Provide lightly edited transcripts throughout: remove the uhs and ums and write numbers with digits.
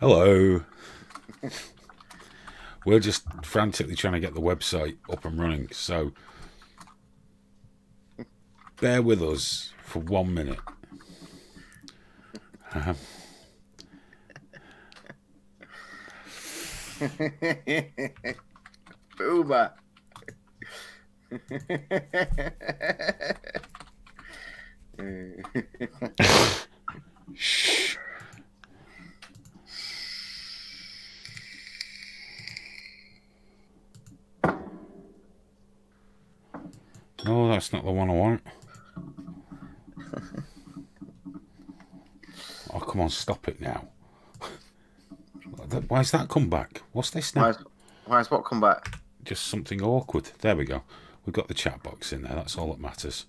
Hello. We're just frantically trying to get the website up and running, so bear with us for 1 minute. Boomer. Shh. No, that's not the one I want. Oh, come on, stop it now. Why's that come back? What's this now? Why's what come back? Just something awkward. There we go. We've got the chat box in there. That's all that matters.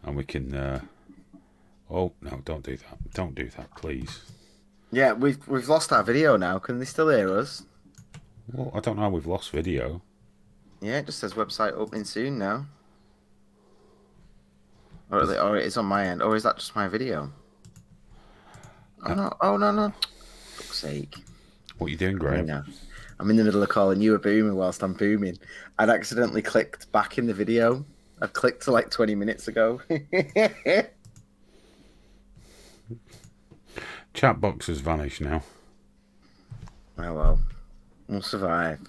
And we can... Oh, no, don't do that. Don't do that, please. Yeah, we've lost our video now. Can they still hear us? Well, I don't know how we've lost video. Yeah, it just says website opening soon now. Or it's on my end. Or is that just my video? Oh, no. Oh, no. For fuck's sake. What are you doing, Graham? Now. I'm in the middle of calling you a boomer whilst I'm booming. I'd accidentally clicked back in the video. I've clicked to like 20 minutes ago. Chat box has vanished now. Oh, well. We'll survive.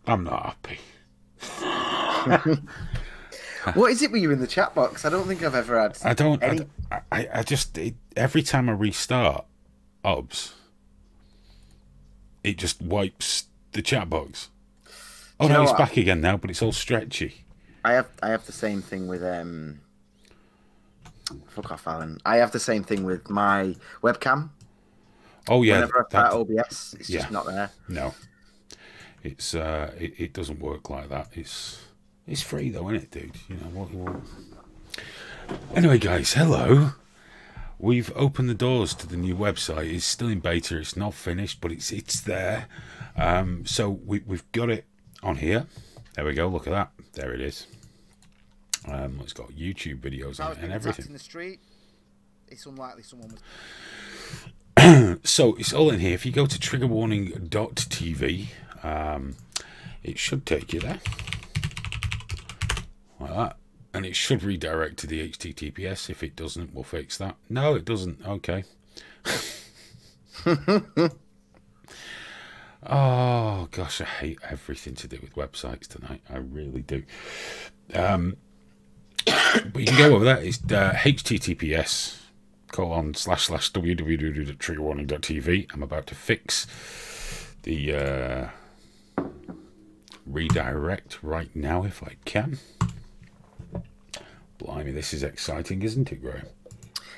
I'm not happy. What is it with you in the chat box? I don't think I've ever had. I just every time I restart OBS, it just wipes the chat box. Oh no, it's back again now, but it's all stretchy. I have the same thing with fuck off, Alan. I have the same thing with my webcam. Oh yeah, whenever I start OBS, it's just not there. No, it's it doesn't work like that. It's free though, isn't it, dude? You know what? Anyway, guys, hello. We've opened the doors to the new website. It's still in beta. It's not finished, but it's there. So we've got it on here. There we go. Look at that. There it is. It's got YouTube videos on it and everything. In the street, it's unlikely someone was... So it's all in here. If you go to triggerwarning.tv, it should take you there. Like that. And it should redirect to the HTTPS. If it doesn't, we'll fix that. No, it doesn't. Okay. Oh, gosh, I hate everything to do with websites tonight. I really do. But you can go over there. It's https://www.triggerwarning.tv. I'm about to fix the redirect right now if I can. Blimey, this is exciting, isn't it, Graham?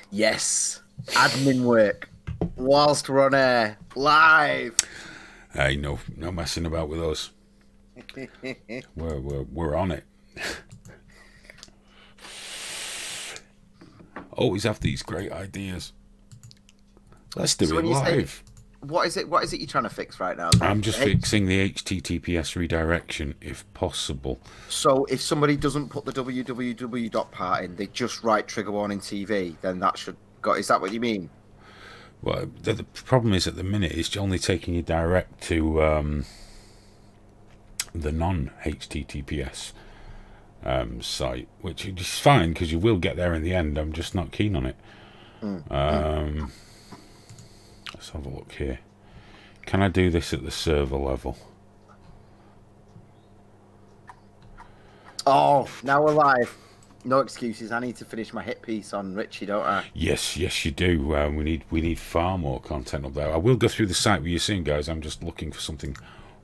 Yes. Admin work. Whilst we're on air. Live. Hey, no messing about with us. We're on it. Always have these great ideas. Let's do it live. What is it you're trying to fix right now? I'm just fixing the HTTPS redirection, if possible. So if somebody doesn't put the www part in, they just write trigger warning TV, then that should go. Is that what you mean? Well, the problem is at the minute it's only taking you direct to the non-HTTPS site, which is fine because you will get there in the end. I'm just not keen on it. Let's have a look here. Can I do this at the server level? Oh, now we're live. No excuses. I need to finish my hit piece on Richie, don't I? Yes, you do. We need far more content up there. I will go through the site with you soon, guys. I'm just looking for something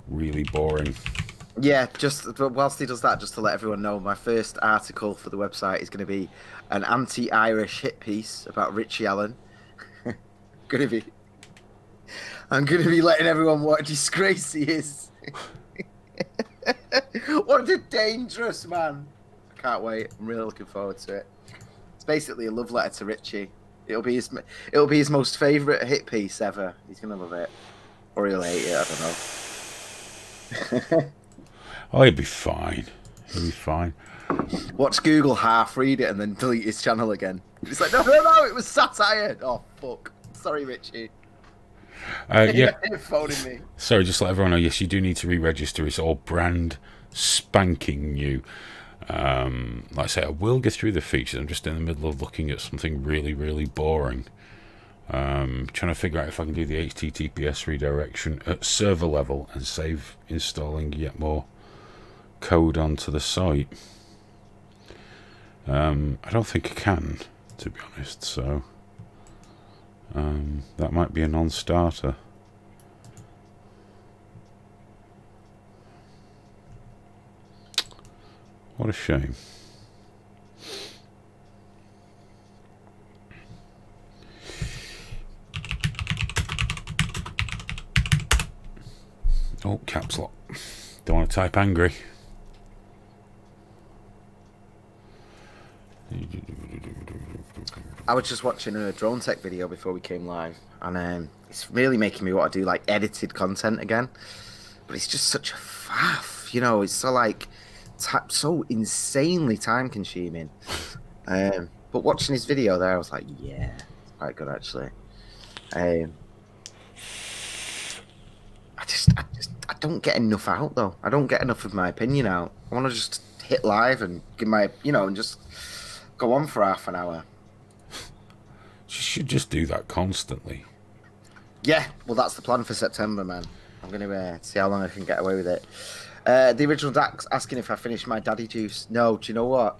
really boring. Yeah, just whilst he does that, just to let everyone know, my first article for the website is going to be an anti-Irish hit piece about Richie Allen. I'm going to be letting everyone what a disgrace he is. What a dangerous man. I can't wait. I'm really looking forward to it. It's basically a love letter to Richie. It'll be his most favourite hit piece ever. He's going to love it. Or he'll hate it, I don't know. Oh, he'll be fine. He'll be fine. Watch Google half read it and then delete his channel again. It's like, no, it was satire. Oh, fuck. Sorry, Richie. Yeah. Phoning me. Sorry, just to let everyone know, yes, you do need to re-register. It's all brand spanking new. Like I say, I will get through the features. I'm just in the middle of looking at something really, really boring. Trying to figure out if I can do the HTTPS redirection at server level and save installing yet more code onto the site. I don't think I can, to be honest, so that might be a non-starter. What a shame. Oh, caps lock. Don't want to type angry. I was just watching a drone tech video before we came live, and it's really making me want to do like edited content again. But it's just such a faff, you know. It's so like so insanely time consuming. But watching his video there, I was like, yeah, it's quite good actually. I don't get enough out though. I don't get enough of my opinion out. I want to just hit live and give my, you know, and just go on for half an hour. You should just do that constantly. Yeah, well, that's the plan for September, man. I'm going to see how long I can get away with it. The original Dax asking if I finished my daddy juice. No, do you know what?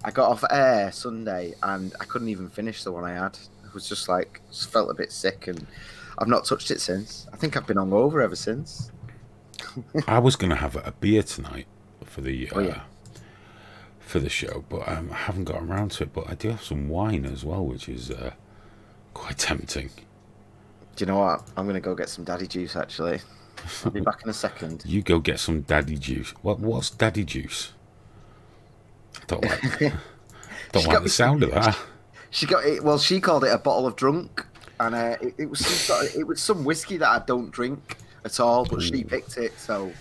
I got off air Sunday and I couldn't even finish the one I had. I was just like, just felt a bit sick and I've not touched it since. I think I've been hungover ever since. I was going to have a beer tonight for the for the show, but I haven't gotten around to it. But I do have some wine as well, which is quite tempting. Do you know what? I'm going to go get some daddy juice, actually. I'll be back in a second. You go get some daddy juice. What's daddy juice? I don't like the sound of that. She got it. Well, she called it a bottle of drunk, and it was some whiskey that I don't drink at all. But she picked it. So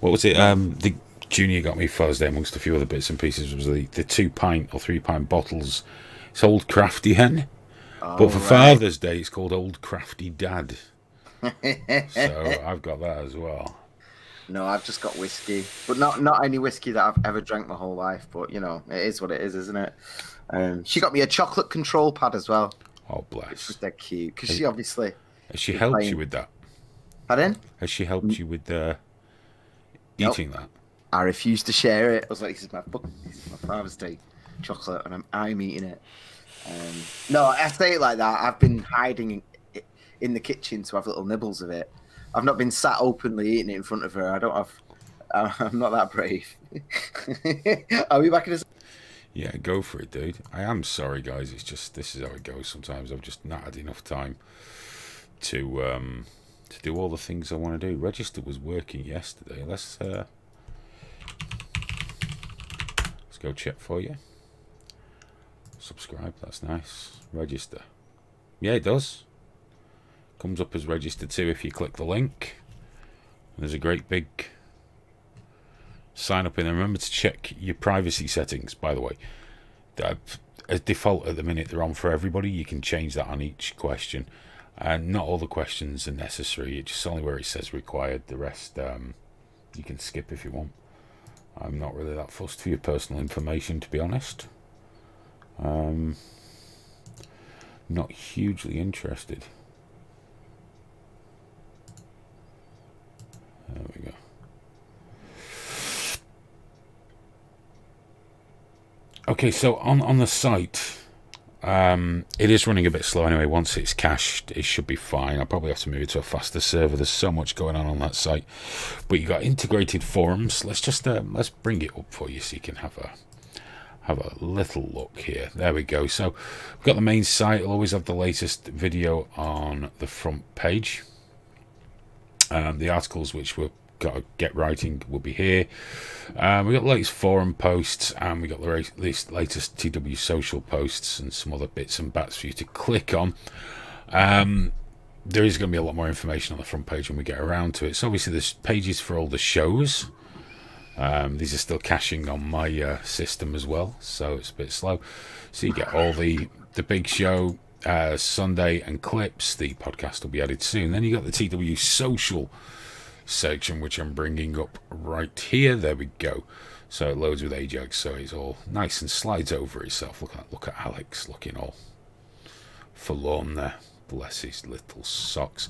what was it? The Junior got me Father's Day amongst a few other bits and pieces. Was the 2-pint or 3-pint bottles? It's Old Crafty Hen, but for Father's Day it's called Old Crafty Dad. So I've got that as well. No, I've just got whiskey, but not any whiskey that I've ever drank my whole life. But you know, it is what it is, isn't it? She got me a chocolate control pad as well. Oh, bless. Which was dead cute because she obviously. Has she helped you with that? Pardon? Has she helped you with eating that? I refused to share it. I was like, this is my Father's Day chocolate, and I'm eating it. No, I say it like that. I've been hiding in the kitchen to have little nibbles of it. I've not been sat openly eating it in front of her. I'm not that brave. Are we back in a... Yeah, go for it, dude. I am sorry, guys. It's just, this is how it goes sometimes. I've just not had enough time to do all the things I want to do. Register was working yesterday. Let's go check for you. Subscribe, that's nice. Register. Yeah, it does. Comes up as registered too if you click the link. There's a great big sign up in there. Remember to check your privacy settings, by the way. As default at the minute, they're on for everybody. You can change that on each question. And not all the questions are necessary. It's just only where it says required. The rest you can skip if you want. I'm not really that fussed for your personal information, to be honest. Not hugely interested. There we go. Okay, so on the site, it is running a bit slow anyway. Once it's cached, it should be fine. I'll probably have to move it to a faster server. There's so much going on that site. But you got integrated forums. Let's just let's bring it up for you so you can have a little look here. There we go. So we've got the main site. It'll always have the latest video on the front page. The articles which we've got to get writing will be here. We've got the latest forum posts, and we've got the latest TW social posts and some other bits and bats for you to click on. There is going to be a lot more information on the front page when we get around to it. So obviously there's pages for all the shows. These are still caching on my system as well, so it's a bit slow. So you get all the big show, Sunday and clips. The podcast will be added soon. Then you got the TW social section, which I'm bringing up right here. There we go. So it loads with Ajax, so it's all nice and slides over itself. Look at Alex looking all forlorn there. Bless his little socks.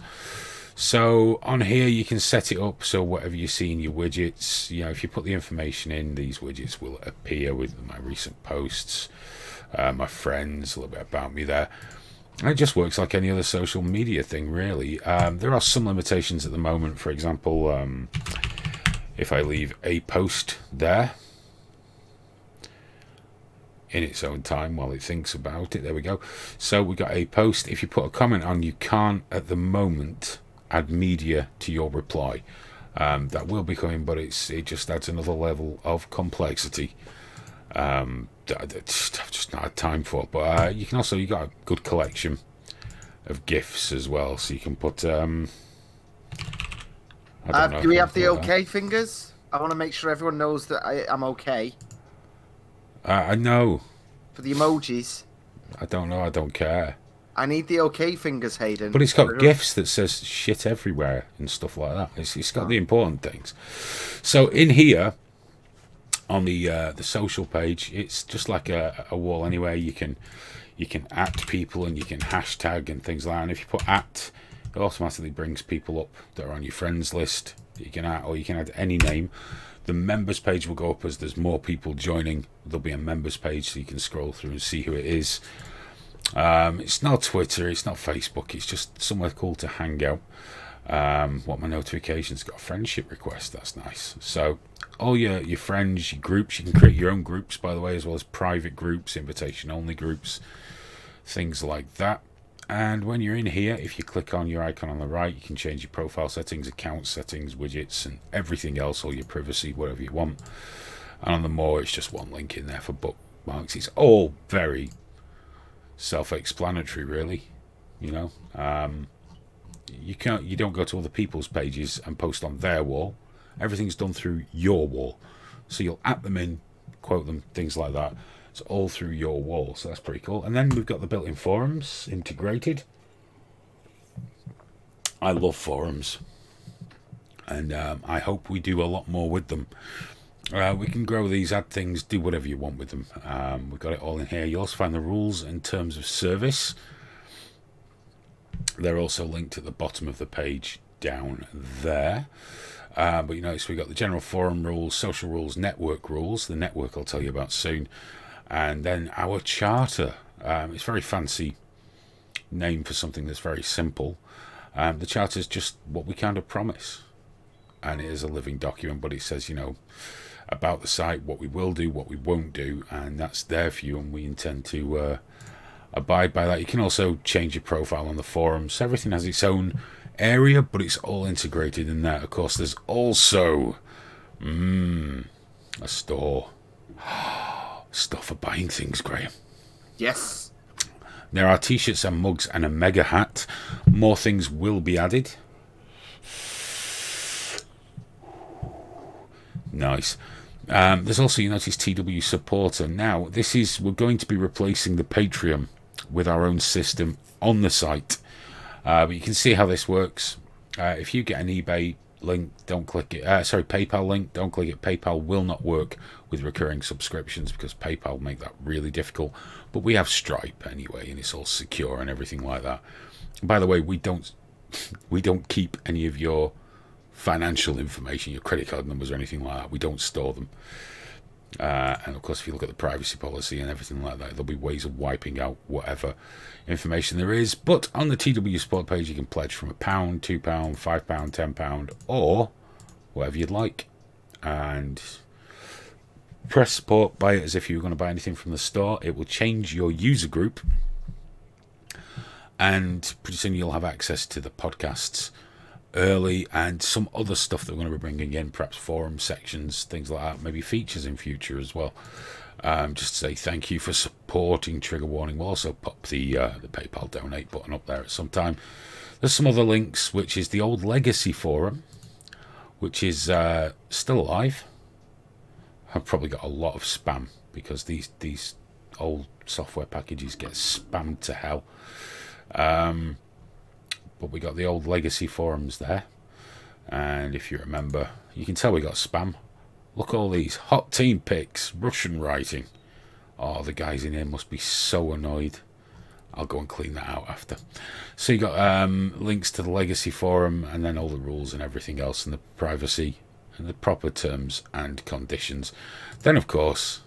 So on here you can set it up so whatever you see in your widgets, you know, if you put the information in, these widgets will appear with my recent posts, my friends, a little bit about me there. And it just works like any other social media thing, really. There are some limitations at the moment. For example, if I leave a post there in its own time while it thinks about it, there we go. So we got a post. If you put a comment on, you can't at the moment add media to your reply. That will be coming, but it just adds another level of complexity that I've just not had time for. But you can also, you got a good collection of GIFs as well, so you can put I don't know, do we have the okay fingers? I want to make sure everyone knows that I'm okay. I know. For the emojis. I don't know. I don't care. I need the okay fingers, Hayden. But it's got GIFs that says shit everywhere and stuff like that. It's got the important things. So in here, on the social page, it's just like a wall anywhere. You can at people and you can hashtag and things like that. And if you put at, it automatically brings people up that are on your friends list that you can add, or you can add any name. The members page will go up as there's more people joining. There'll be a members page so you can scroll through and see who it is. It's not Twitter, it's not Facebook, it's just somewhere cool to hang out. What my notifications got a friendship request, that's nice. So all your friends, your groups, you can create your own groups, by the way, as well as private groups, invitation only groups, things like that. And when you're in here, if you click on your icon on the right, you can change your profile settings, account settings, widgets, and everything else, all your privacy, whatever you want. And on the more, it's just one link in there for bookmarks. It's all very self-explanatory, really. You know, you don't go to other people's pages and post on their wall. Everything's done through your wall, so you'll at them in, quote them, things like that. It's all through your wall, so that's pretty cool. And then we've got the built-in forums integrated. I love forums, and I hope we do a lot more with them. We can grow these, add things, do whatever you want with them. We've got it all in here. You'll also find the rules in terms of service. They're also linked at the bottom of the page down there. But you notice we've got the general forum rules, social rules, network rules. The network I'll tell you about soon. And then our charter. It's a very fancy name for something that's very simple. The charter is just what we kind of promise. And it is a living document, but it says, you know, about the site, what we will do, what we won't do, and that's there for you, and we intend to abide by that. You can also change your profile on the forums. So everything has its own area, but it's all integrated in there. Of course, there's also a store. Stuff for buying things, Graham. Yes. There are t-shirts and mugs and a mega hat. More things will be added. Nice. There's also, you notice, TW supporter. Now, we're going to be replacing the Patreon with our own system on the site. But you can see how this works. If you get an eBay link, don't click it. PayPal link, don't click it. PayPal will not work with recurring subscriptions because PayPal make that really difficult. But we have Stripe anyway, and it's all secure and everything like that. And by the way, we don't keep any of your financial information, your credit card numbers or anything like that. We don't store them. And of course, if you look at the privacy policy and everything like that, there'll be ways of wiping out whatever information there is. But on the TW support page, you can pledge from £1, £2, £5, £10, or whatever you'd like. And press support, buy it as if you were going to buy anything from the store. It will change your user group, and pretty soon you'll have access to the podcasts early and some other stuff that we're going to be bringing in, perhaps forum sections, things like that, maybe features in future as well. Just to say thank you for supporting Trigger Warning. We'll also pop the PayPal donate button up there at some time. There's some other links, which is the old Legacy forum, which is still alive. I've probably got a lot of spam because these old software packages get spammed to hell. But we got the old legacy forums there, and if you remember, you can tell we got spam. Look, all these hot team pics, Russian writing. Oh, the guys in here must be so annoyed. I'll go and clean that out after. So you got links to the legacy forum, and then all the rules and everything else, and the privacy and the proper terms and conditions. Then, of course,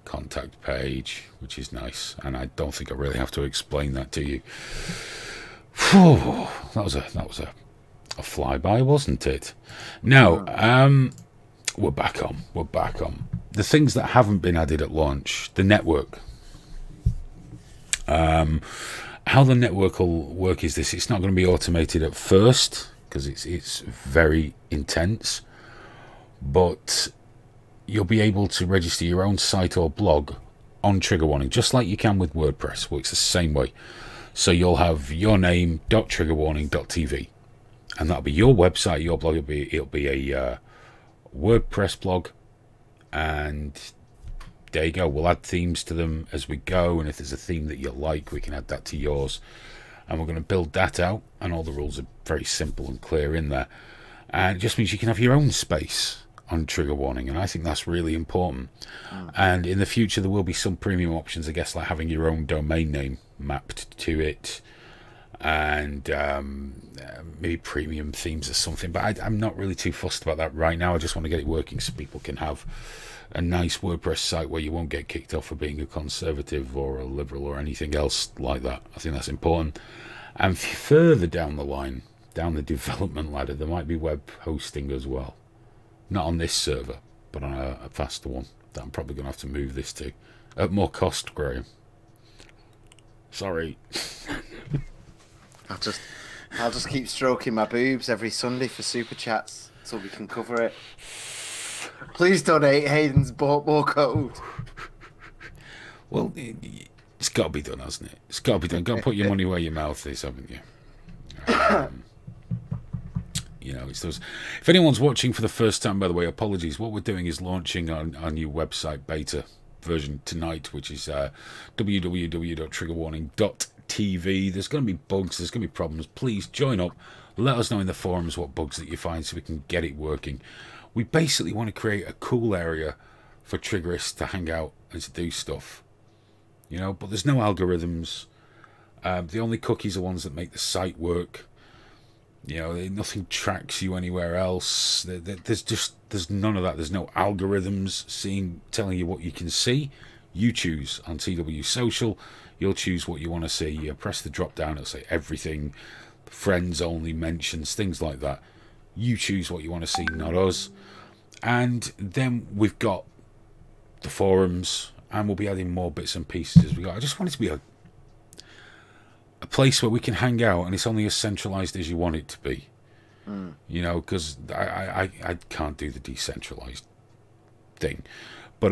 contact page, which is nice, and I don't think I really have to explain that to you. Whew, that was a flyby, wasn't it? Now, we're back on. The things that haven't been added at launch, the network. How the network will work is this: it's not going to be automated at first because it's very intense, but you'll be able to register your own site or blog on Trigger Warning, just like you can with WordPress. Works the same way. So you'll have your name .triggerwarning.tv, and that'll be your website, your blog. It'll be a WordPress blog, and there you go. We'll add themes to them as we go, and if there's a theme that you like, we can add that to yours, and we're going to build that out, and all the rules are very simple and clear in there, and it just means you can have your own space on Trigger Warning, and I think that's really important. And in the future there will be some premium options, I guess, like having your own domain name mapped to it, and maybe premium themes or something, but I'm not really too fussed about that right now. I just want to get it working so people can have a nice WordPress site where you won't get kicked off for being a conservative or a liberal or anything else like that. I think that's important. And further down the line, down the development ladder, there might be web hosting as well. Not on this server, but on a faster one that I'm probably going to have to move this to. At more cost, Graham. Sorry. I'll just keep stroking my boobs every Sunday for super chats so we can cover it. Please donate Hayden's more code. Well, it's got to be done, hasn't it? It's got to be done. Got to put your money where your mouth is, haven't you? You know, it's those. If anyone's watching for the first time, by the way, apologies. What we're doing is launching our new website beta version tonight, which is www.triggerwarning.tv. There's going to be bugs. There's going to be problems. Please join up. Let us know in the forums what bugs that you find so we can get it working. We basically want to create a cool area for triggerists to hang out and to do stuff. You know, but there's no algorithms. The only cookies are ones that make the site work. You know, nothing tracks you anywhere else. There's none of that. There's no algorithms telling you what you can see. You choose on TW Social. You'll choose what you want to see. You press the drop down. It'll say everything, friends only, mentions, things like that. You choose what you want to see, not us. And then we've got the forums, and we'll be adding more bits and pieces as we go. I just want it to be a place where we can hang out, and it's only as centralized as you want it to be. You know, because I can't do the decentralized thing, but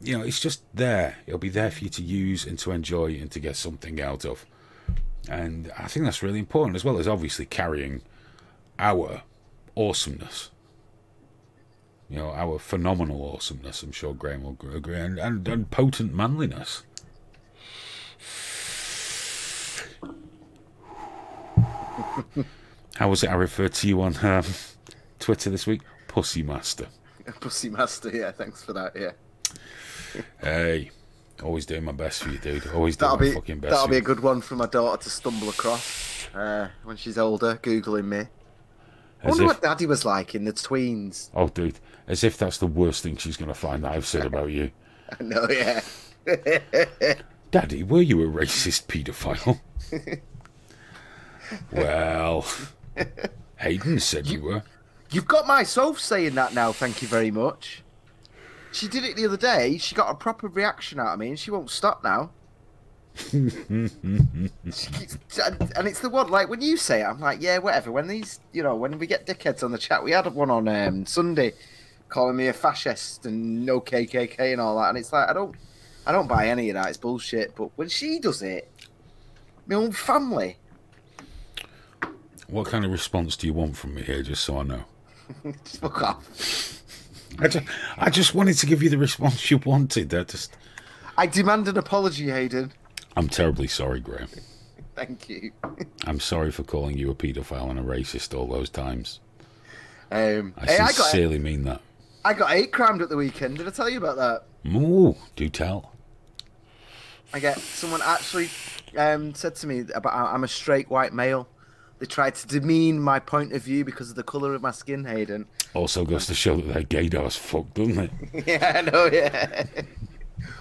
you know, it's just there. It'll be there for you to use and to enjoy and to get something out of, and I think that's really important, as well as obviously carrying our awesomeness. You know, our phenomenal awesomeness. I'm sure Graham will agree, and potent manliness. How was it I referred to you on Twitter this week? Pussy Master. Pussy Master, yeah, thanks for that, yeah. Hey, always doing my best for you, dude. Always doing my fucking best. That'll be a good one for my daughter to stumble across when she's older, Googling me. I wonder what Daddy was like in the tweens. Oh, dude, as if that's the worst thing she's going to find that I've said about you. I know, yeah. Daddy, were you a racist paedophile? Well, Hayden said you were. You've got myself saying that now, thank you very much. She did it the other day. She got a proper reaction out of me, and she won't stop now. She keeps, and it's the one, like, when you say it, I'm like, yeah, whatever. When these, you know, when we get dickheads on the chat, we had one on Sunday calling me a fascist and no KKK and all that, and it's like, I don't buy any of that. It's bullshit. But when she does it, my own family. What kind of response do you want from me here, just so I know? Just fuck off. I just wanted to give you the response you wanted. I demand an apology, Hayden. I'm terribly sorry, Graham. Thank you. I'm sorry for calling you a paedophile and a racist all those times. I Hey, sincerely mean that. I got hate crimed at the weekend. Did I tell you about that? Ooh, do tell. Someone actually said to me about I'm a straight white male. They tried to demean my point of view because of the colour of my skin, Hayden. Also goes to show that their gaydar's fucked, doesn't it? Yeah, I know, yeah.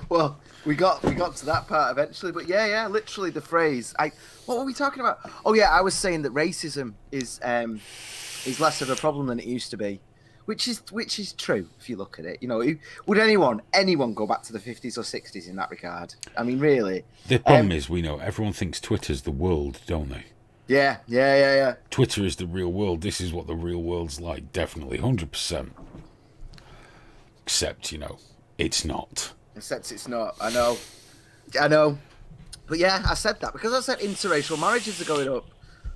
Well, we got to that part eventually, but yeah, literally the phrase. What were we talking about? Oh yeah, I was saying that racism is less of a problem than it used to be, which is true if you look at it. You know, would anyone go back to the 50s or 60s in that regard? I mean, really. The problem is, we know everyone thinks Twitter's the world, don't they? Yeah. Twitter is the real world. This is what the real world's like, definitely, 100%. Except, you know, it's not. Except it's not. I know. But yeah, I said that because I said interracial marriages are going up.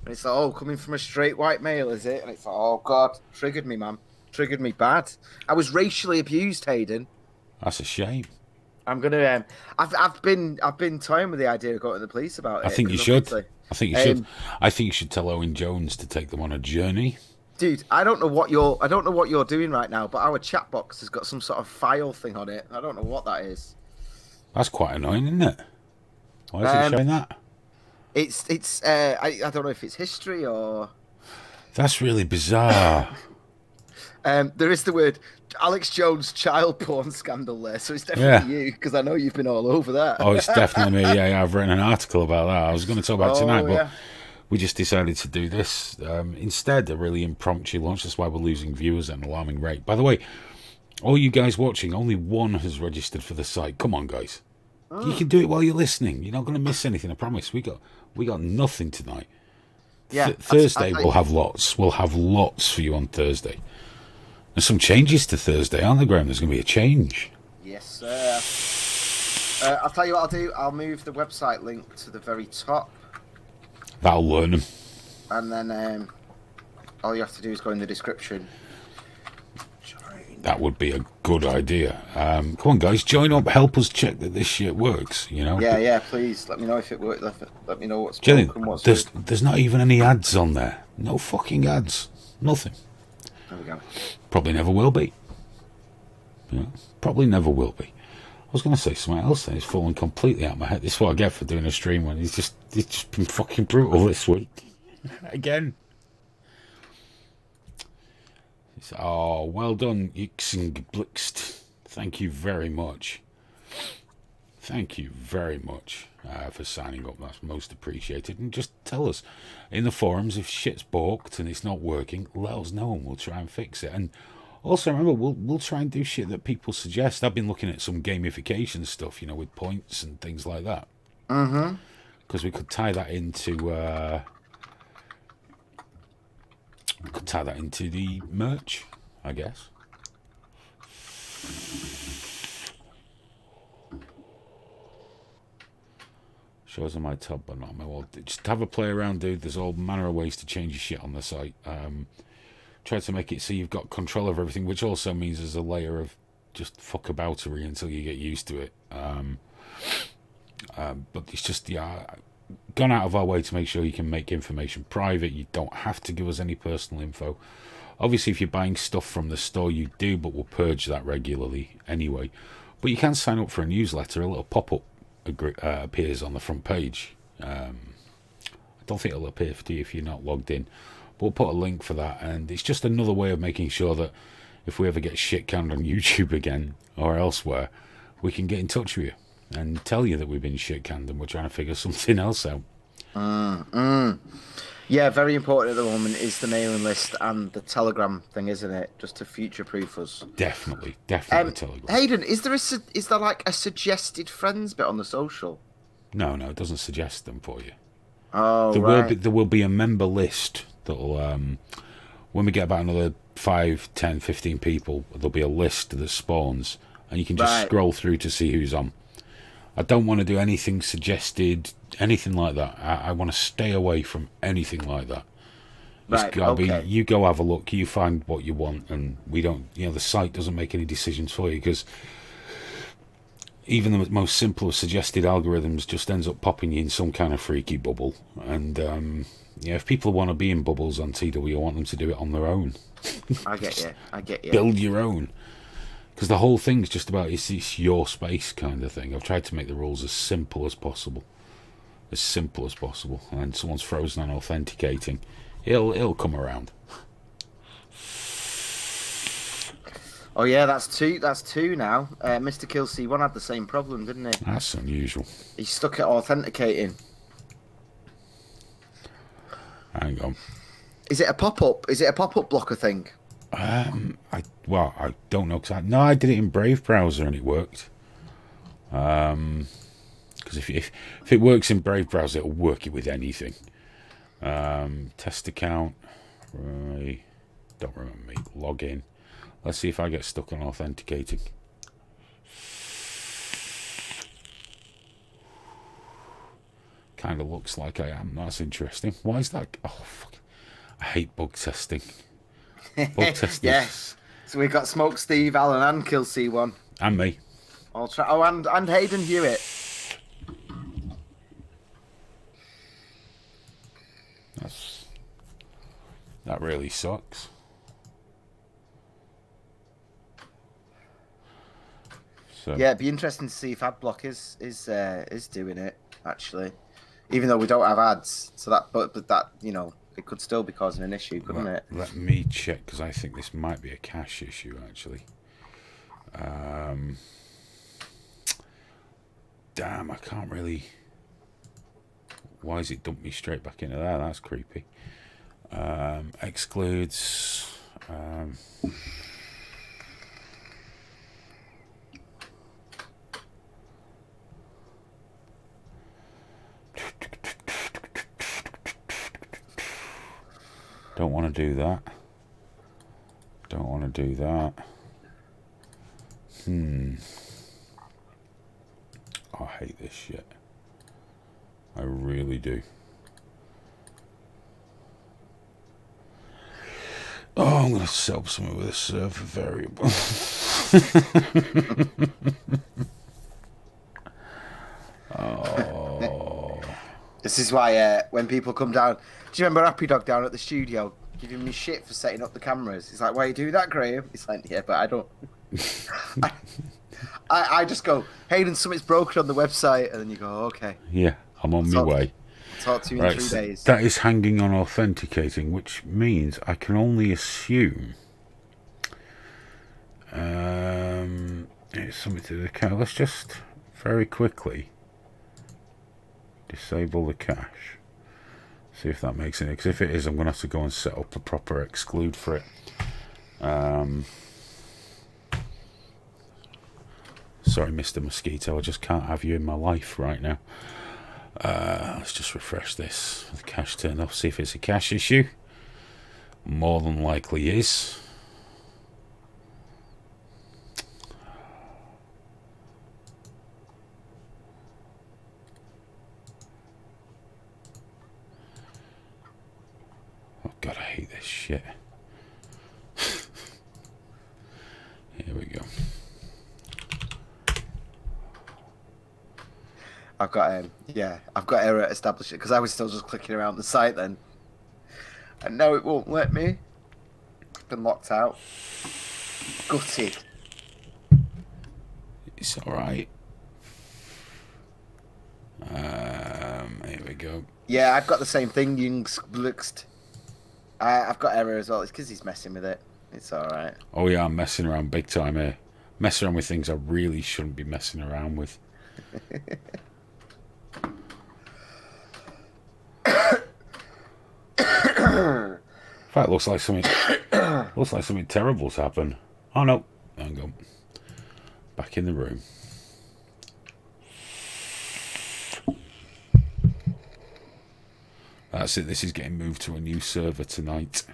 And it's like, oh, coming from a straight white male, is it? And it's like, oh, God, triggered me, man. Triggered me bad. I was racially abused, Hayden. That's a shame. I'm gonna. I've been toying with the idea of going to the police about it. I think you should. I think you should tell Owen Jones to take them on a journey. Dude, I don't know what you're doing right now, but our chat box has got some sort of file thing on it. I don't know what that is. That's quite annoying, isn't it? Why is it showing that? It's I don't know if it's history or. That's really bizarre. There is the word Alex Jones child porn scandal there, so it's definitely you because I know you've been all over that. Oh, it's definitely me. Yeah, I've written an article about that. I was going to talk about it tonight, but we just decided to do this instead. A really impromptu launch. That's why we're losing viewers at an alarming rate. By the way, all you guys watching, only one has registered for the site. Come on, guys. You can do it while you're listening. You're not going to miss anything. I promise. We got nothing tonight. Yeah, Thursday we'll have lots. We'll have lots for you on Thursday. There's some changes to Thursday, aren't there, Graham? There's going to be a change. Yes, sir. I'll tell you what I'll do. I'll move the website link to the very top. That'll learn them. And then all you have to do is go in the description. That would be a good idea. Come on, guys, join up. Help us check that this shit works, you know? Yeah, please. Let me know if it works. Let me know what's broken, there's not even any ads on there. No fucking ads. Nothing. There we go. Probably never will be. Yeah, probably never will be. I was going to say something else and it's fallen completely out of my head. This is what I get for doing a stream when it's just been fucking brutal this week. Again. Oh, well done, Yxingblixt. Thank you very much. Thank you very much for signing up. That's most appreciated. And just tell us in the forums if shit's balked and it's not working. Let us know and we'll try and fix it. And also remember, we'll try and do shit that people suggest. I've been looking at some gamification stuff, you know, with points and things like that. Mm-hmm. Because we could tie that into the merch, I guess. Shows on my tab, but not on my wall. Just have a play around, dude. There's all manner of ways to change your shit on the site. Try to make it so you've got control of everything, which also means there's a layer of just fuckaboutery until you get used to it. But it's just, gone out of our way to make sure you can make information private. You don't have to give us any personal info. Obviously, if you're buying stuff from the store, you do, but we'll purge that regularly anyway. But you can sign up for a newsletter. A little pop-up appears on the front page. I don't think it'll appear to you if you're not logged in. But we'll put a link for that, and it's just another way of making sure that if we ever get shit canned on YouTube again or elsewhere, we can get in touch with you and tell you that we've been shit canned and we're trying to figure something else out. Yeah, very important at the moment is the mailing list and the Telegram thing, isn't it? Just to future-proof us. Definitely Telegram. Hayden, is there like a suggested friends bit on the social? No, it doesn't suggest them for you. Oh, there will be a member list that'll when we get about another 5, 10, 15 people, there'll be a list that spawns and you can just scroll through to see who's on. I don't want to do anything suggested, anything like that. I want to stay away from anything like that. It's gotta be, you go have a look, you find what you want, and we don't, the site doesn't make any decisions for you, because even the most simple of suggested algorithms just ends up popping you in some kind of freaky bubble. And yeah, if people want to be in bubbles on TW, I want them to do it on their own. I get you. I get you. Build your own. Because the whole thing's just about it's your space kind of thing. I've tried to make the rules as simple as possible. As simple as possible. And someone's frozen on authenticating. It'll come around. Oh yeah, that's two. That's two now. Mr. Kill C1 had the same problem, didn't he? That's unusual. He's stuck at authenticating. Hang on. Is it a pop-up? Is it a pop-up blocker thing? I don't know. I did it in Brave browser and it worked. Because if it works in Brave browser, it'll work it with anything. Test account. Right. Don't remember me. Log in. Let's see if I get stuck on authenticating. Kind of looks like I am. That's interesting. Why is that? Oh, fuck. I hate bug testing. Bug testing. Yes. So we've got Smoke Steve, Alan, and Kill C1. And me. I'll try. Oh, and Hayden Hewitt. That really sucks. So. Yeah, it'd be interesting to see if AdBlock is doing it actually, even though we don't have ads. So that, but that, you know, it could still be causing an issue, couldn't it? Let me check, because I think this might be a cache issue actually. Damn, I can't really. Why has it dumped me straight back into there? That's creepy. Excludes. Don't want to do that. Don't want to do that. I hate this shit. I really do. Oh, I'm going to set up something with a server variable. Oh. This is why when people come down, do you remember Happy Dog down at the studio giving me shit for setting up the cameras? He's like, "Why you do that, Graham?" He's like, "Yeah, but I don't." I just go, "Hayden, something's broken on the website," and then you go, "Okay." Yeah, I'm on my way. Talk to you in 3 days. That is hanging on authenticating, which means I can only assume it's something to do with the cache. Let's just very quickly disable the cache. See if that makes it. Because if it is, I'm going to have to go and set up a proper exclude for it. Sorry, Mr. Mosquito, I just can't have you in my life right now. Let's just refresh this. The cache turned off. See if it's a cache issue. More than likely is. Oh God, I hate this shit. Here we go. I've got I've got error established because I was still just clicking around the site then, and now it won't let me. Been locked out. Gutted. It's all right. Here we go. Yeah, I've got the same thing. Jungsblixt. I've got error as well. It's because he's messing with it. It's all right. Oh yeah, I'm messing around big time here. Messing around with things I really shouldn't be messing around with. In fact, looks like something terrible's happened. Oh no, hang on. Back in the room. That's it. This is getting moved to a new server tonight.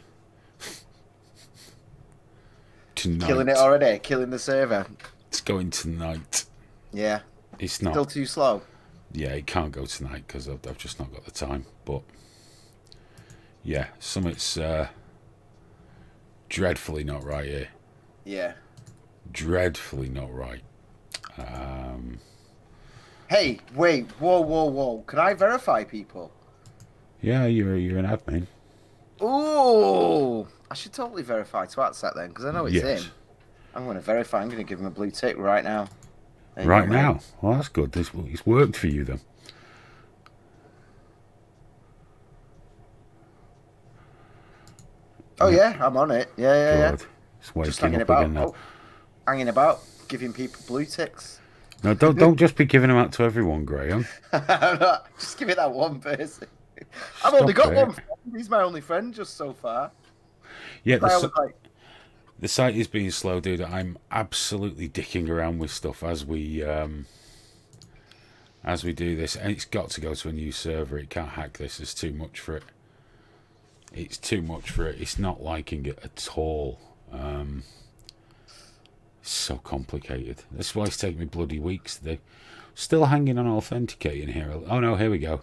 Killing it already. Killing the server. It's going tonight. Yeah. It's not. Still too slow. Yeah, it can't go tonight because I've just not got the time. But yeah, something's dreadfully not right here. Yeah. Dreadfully not right. Hey, wait, whoa, whoa, whoa! Can I verify people? Yeah, you're an admin. Ooh, I should totally verify Twatsat then, because I know it's Yes. him. I'm going to verify. I'm going to give him a blue tick right now. There you go, Right mate. now. Well, that's good. It's worked for you then. Oh Yeah. yeah, I'm on it. Yeah, yeah, yeah. Good. It's Just waking hanging up about. again now. Oh, hanging about, giving people blue ticks. No, don't just be giving them out to everyone, Graham. I'm not, just give it that one person. I've Stop only got it. one friend. He's my only friend just so far. Yeah, I was like, the site is being slow, dude. I'm absolutely dicking around with stuff as we do this, and it's got to go to a new server. It can't hack this. It's too much for it. It's too much for it. It's not liking it at all. It's so complicated. That's why it's taking me bloody weeks to do. Still hanging on authenticating here. Oh no, here we go.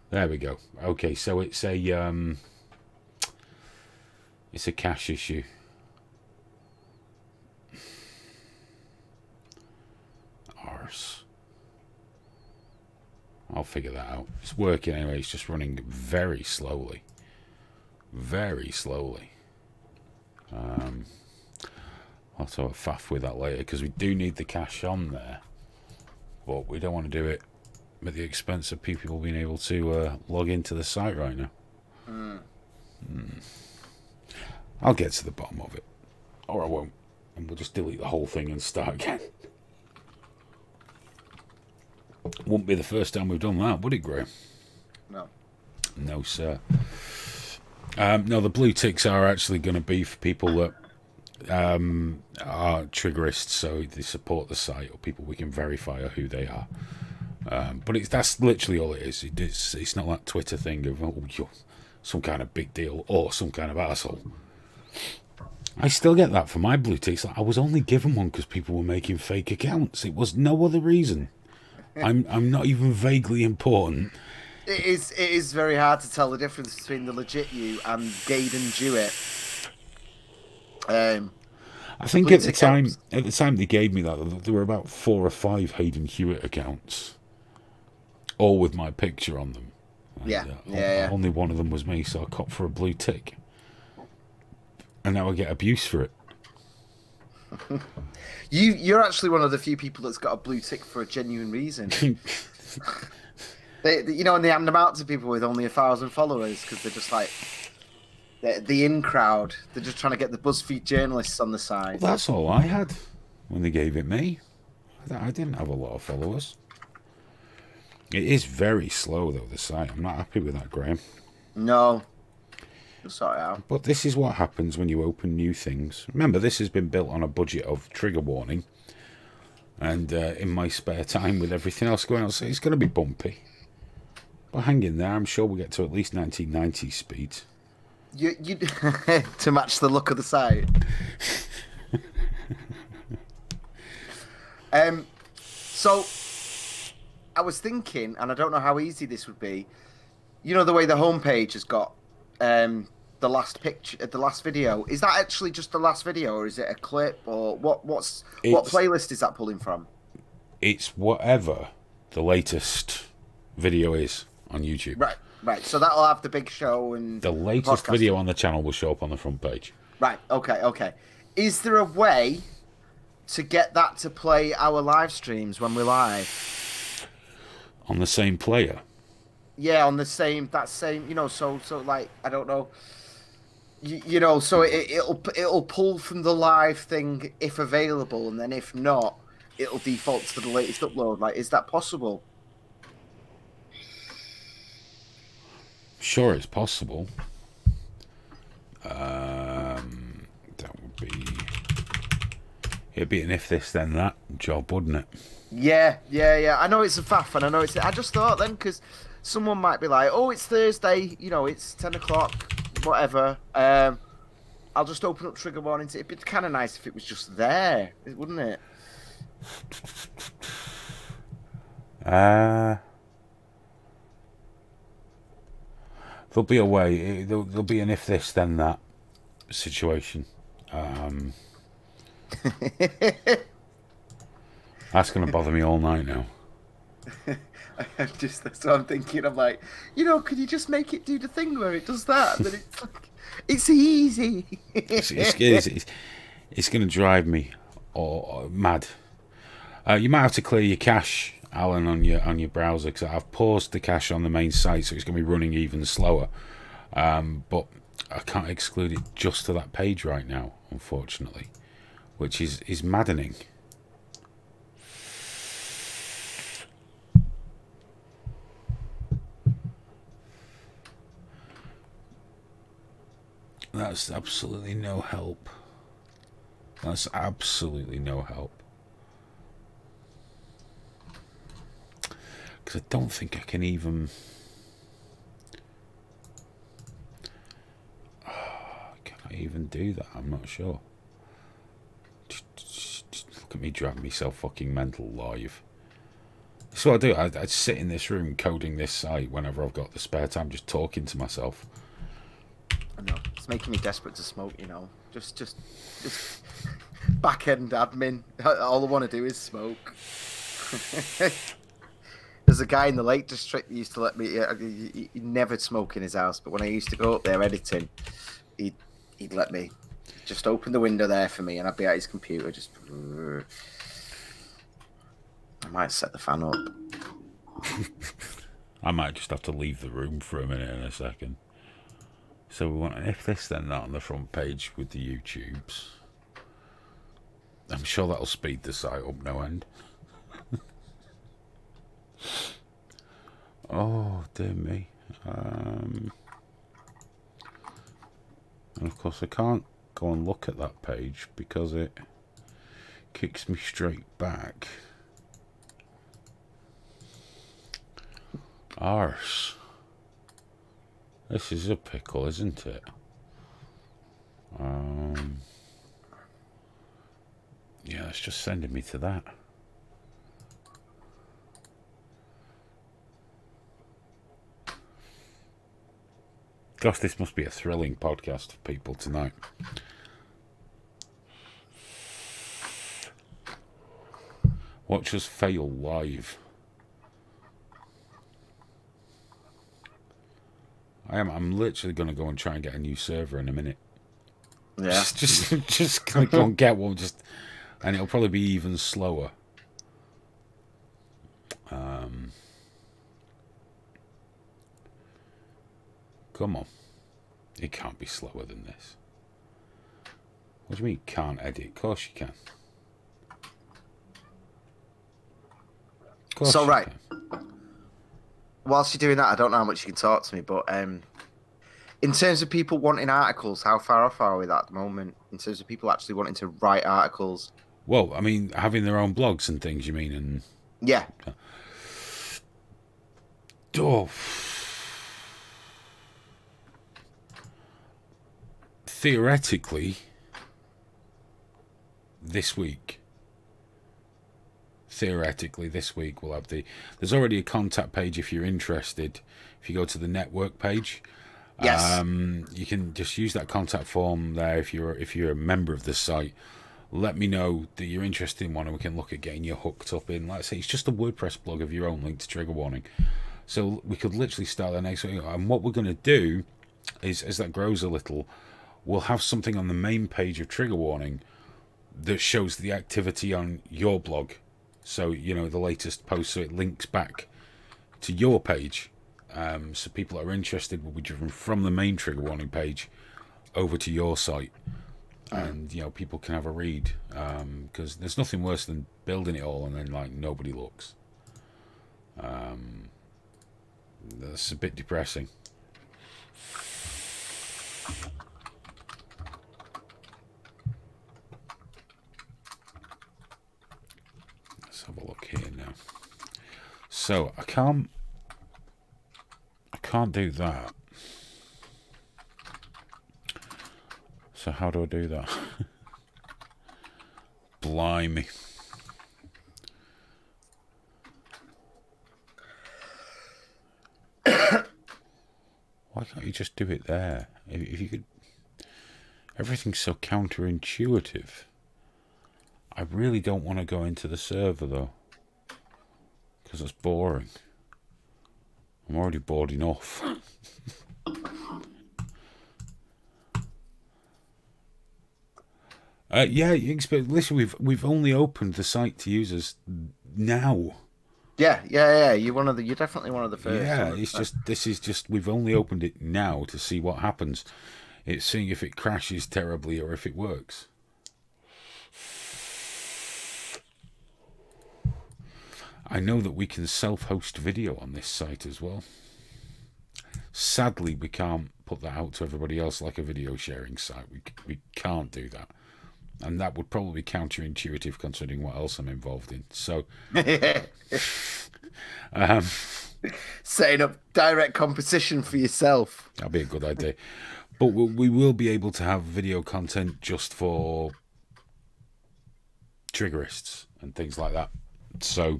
There we go. Okay, so it's a cache issue. Arse. I'll figure that out. It's working anyway. It's just running very slowly. Very slowly. I'll have to have a faff with that later because we do need the cache on there, but we don't want to do it at the expense of people being able to log into the site right now. I'll get to the bottom of it, or I won't, and we'll just delete the whole thing and start again. Wouldn't be the first time we've done that, would it, Graham? no. No, sir. No, the blue ticks are actually going to be for people that are triggerists, so they support the site, or people we can verify who they are. But that's literally all it is. It's not that Twitter thing of, oh, you're some kind of big deal or some kind of asshole. I still get that for my blue ticks. I was only given one because people were making fake accounts. It was no other reason. I'm not even vaguely important. It is very hard to tell the difference between the legit you and Gaydon Jewett. I think at the time they gave me that, there were about 4 or 5 Hayden Hewitt accounts, all with my picture on them. And, yeah. Only one of them was me, so I copped for a blue tick, and now I get abuse for it. You're actually one of the few people that's got a blue tick for a genuine reason. You know, and they hand them out to people with only 1,000 followers because they're just like the in crowd. They're just trying to get the BuzzFeed journalists on the side. Well, that's all I had when they gave it me. I didn't have a lot of followers. It is very slow though, the site. I'm not happy with that, Graham. No. You'll sort it out. But this is what happens when you open new things. Remember, this has been built on a budget of trigger warning. And in my spare time with everything else going on, so it's going to be bumpy. But hang in there, I'm sure we'll get to at least 1990 speeds. You to match the look of the site. So I was thinking, and I don't know how easy this would be. You know the way the homepage has got the last picture, the last video. Is that actually just the last video, or is it a clip, or what playlist is that pulling from? It's whatever the latest video is on YouTube. Right. So that'll have the big show and the latest video on the channel will show up on the front page. Right. Okay. Is there a way to get that to play our live streams when we're live? On the same player? Yeah, on the same. That same. You know. So like I don't know. You know. So it'll pull from the live thing if available, and then if not, it'll default to the latest upload. Like, is that possible? Sure, it's possible. That would be... It'd be an if this then that job, wouldn't it? Yeah. I know it's a faff, and I know it's... I just thought then, because someone might be like, oh, it's Thursday, you know, it's 10 o'clock, whatever. I'll just open up trigger warnings. It'd be kind of nice if it was just there, wouldn't it? There'll be a way. There'll be an if this then that situation. That's going to bother me all night now. That's what I'm thinking. I'm like, you know, could you just make it do the thing where it does that? And then it's like, it's easy. It's going to drive me mad. You might have to clear your cache, Alan, on your browser, because I've paused the cache on the main site, so it's going to be running even slower. But I can't exclude it just to that page right now, unfortunately, which is maddening. That's absolutely no help. That's absolutely no help. Because I don't think I can even... Can I even do that? I'm not sure. Just look at me driving myself fucking mental live. So I do. I'd sit in this room coding this site whenever I've got the spare time, just talking to myself. I know. It's making me desperate to smoke, you know. Just back end admin. All I want to do is smoke. There's a guy in the Lake District that used to let me. He never smoke in his house, but when I used to go up there editing, he'd let me just open the window there for me, and I'd be at his computer. Just, I might set the fan up. I might just have to leave the room for a minute in a second. So we want an if this then that on the front page with the YouTubes. I'm sure that'll speed the site up no end. Oh dear me. And of course I can't go and look at that page because it kicks me straight back. Arse. This is a pickle, isn't it? Yeah, it's just sending me to that. Gosh, this must be a thrilling podcast for people tonight. Watch us fail live. I'm literally going to go and try and get a new server in a minute. Yeah. Just going to go and get one, and it'll probably be even slower. Come on. It can't be slower than this. What do you mean can't edit? Of course you can. So right. Whilst you're doing that, I don't know how much you can talk to me, but in terms of people wanting articles, how far off are we at the moment? In terms of people actually wanting to write articles? Well, I mean, having their own blogs and things, you mean? And yeah. Oh. Theoretically, this week we'll have there's already a contact page if you're interested. If you go to the network page, yes, you can just use that contact form there. If you're a member of the site, let me know that you're interested in one, and we can look at getting you hooked up in, like I say, it's just a WordPress blog of your own, linked to Trigger Warning. So we could literally start there next week. And what we're going to do is, as that grows a little, we'll have something on the main page of Trigger Warning that shows the activity on your blog. So, you know, the latest post, so it links back to your page. So people that are interested will be driven from the main Trigger Warning page over to your site. And, you know, people can have a read. Because there's nothing worse than building it all and then, like, nobody looks. That's a bit depressing. Let's have a look here now. So I can't do that. So how do I do that? Blimey. Why can't you just do it there? If you could... Everything's so counterintuitive. I really don't want to go into the server, though. Because it's boring. I'm already bored enough. Yeah, listen, we've only opened the site to users now. Yeah. You're definitely one of the first. Yeah, we've only opened it now to see what happens. It's seeing if it crashes terribly or if it works. I know that we can self-host video on this site as well. Sadly, we can't put that out to everybody else like a video sharing site. We can't do that. And that would probably be counterintuitive considering what else I'm involved in. So, setting up direct competition for yourself. That'd be a good idea. But we will be able to have video content just for triggerists and things like that. So,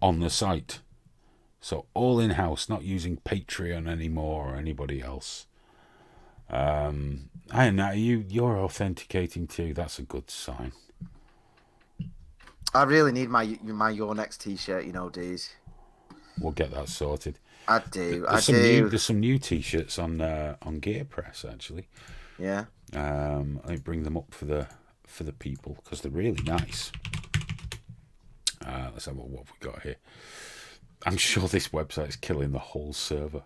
on the site. So, all in-house, not using Patreon anymore or anybody else. And you're authenticating too. That's a good sign. I really need my Your Next t-shirt, Dees. We'll get that sorted. I do. There's some new t-shirts on Gear Press actually. Yeah. I bring them up for the people because they're really nice. Let's have a what we got here. I'm sure this website's killing the whole server.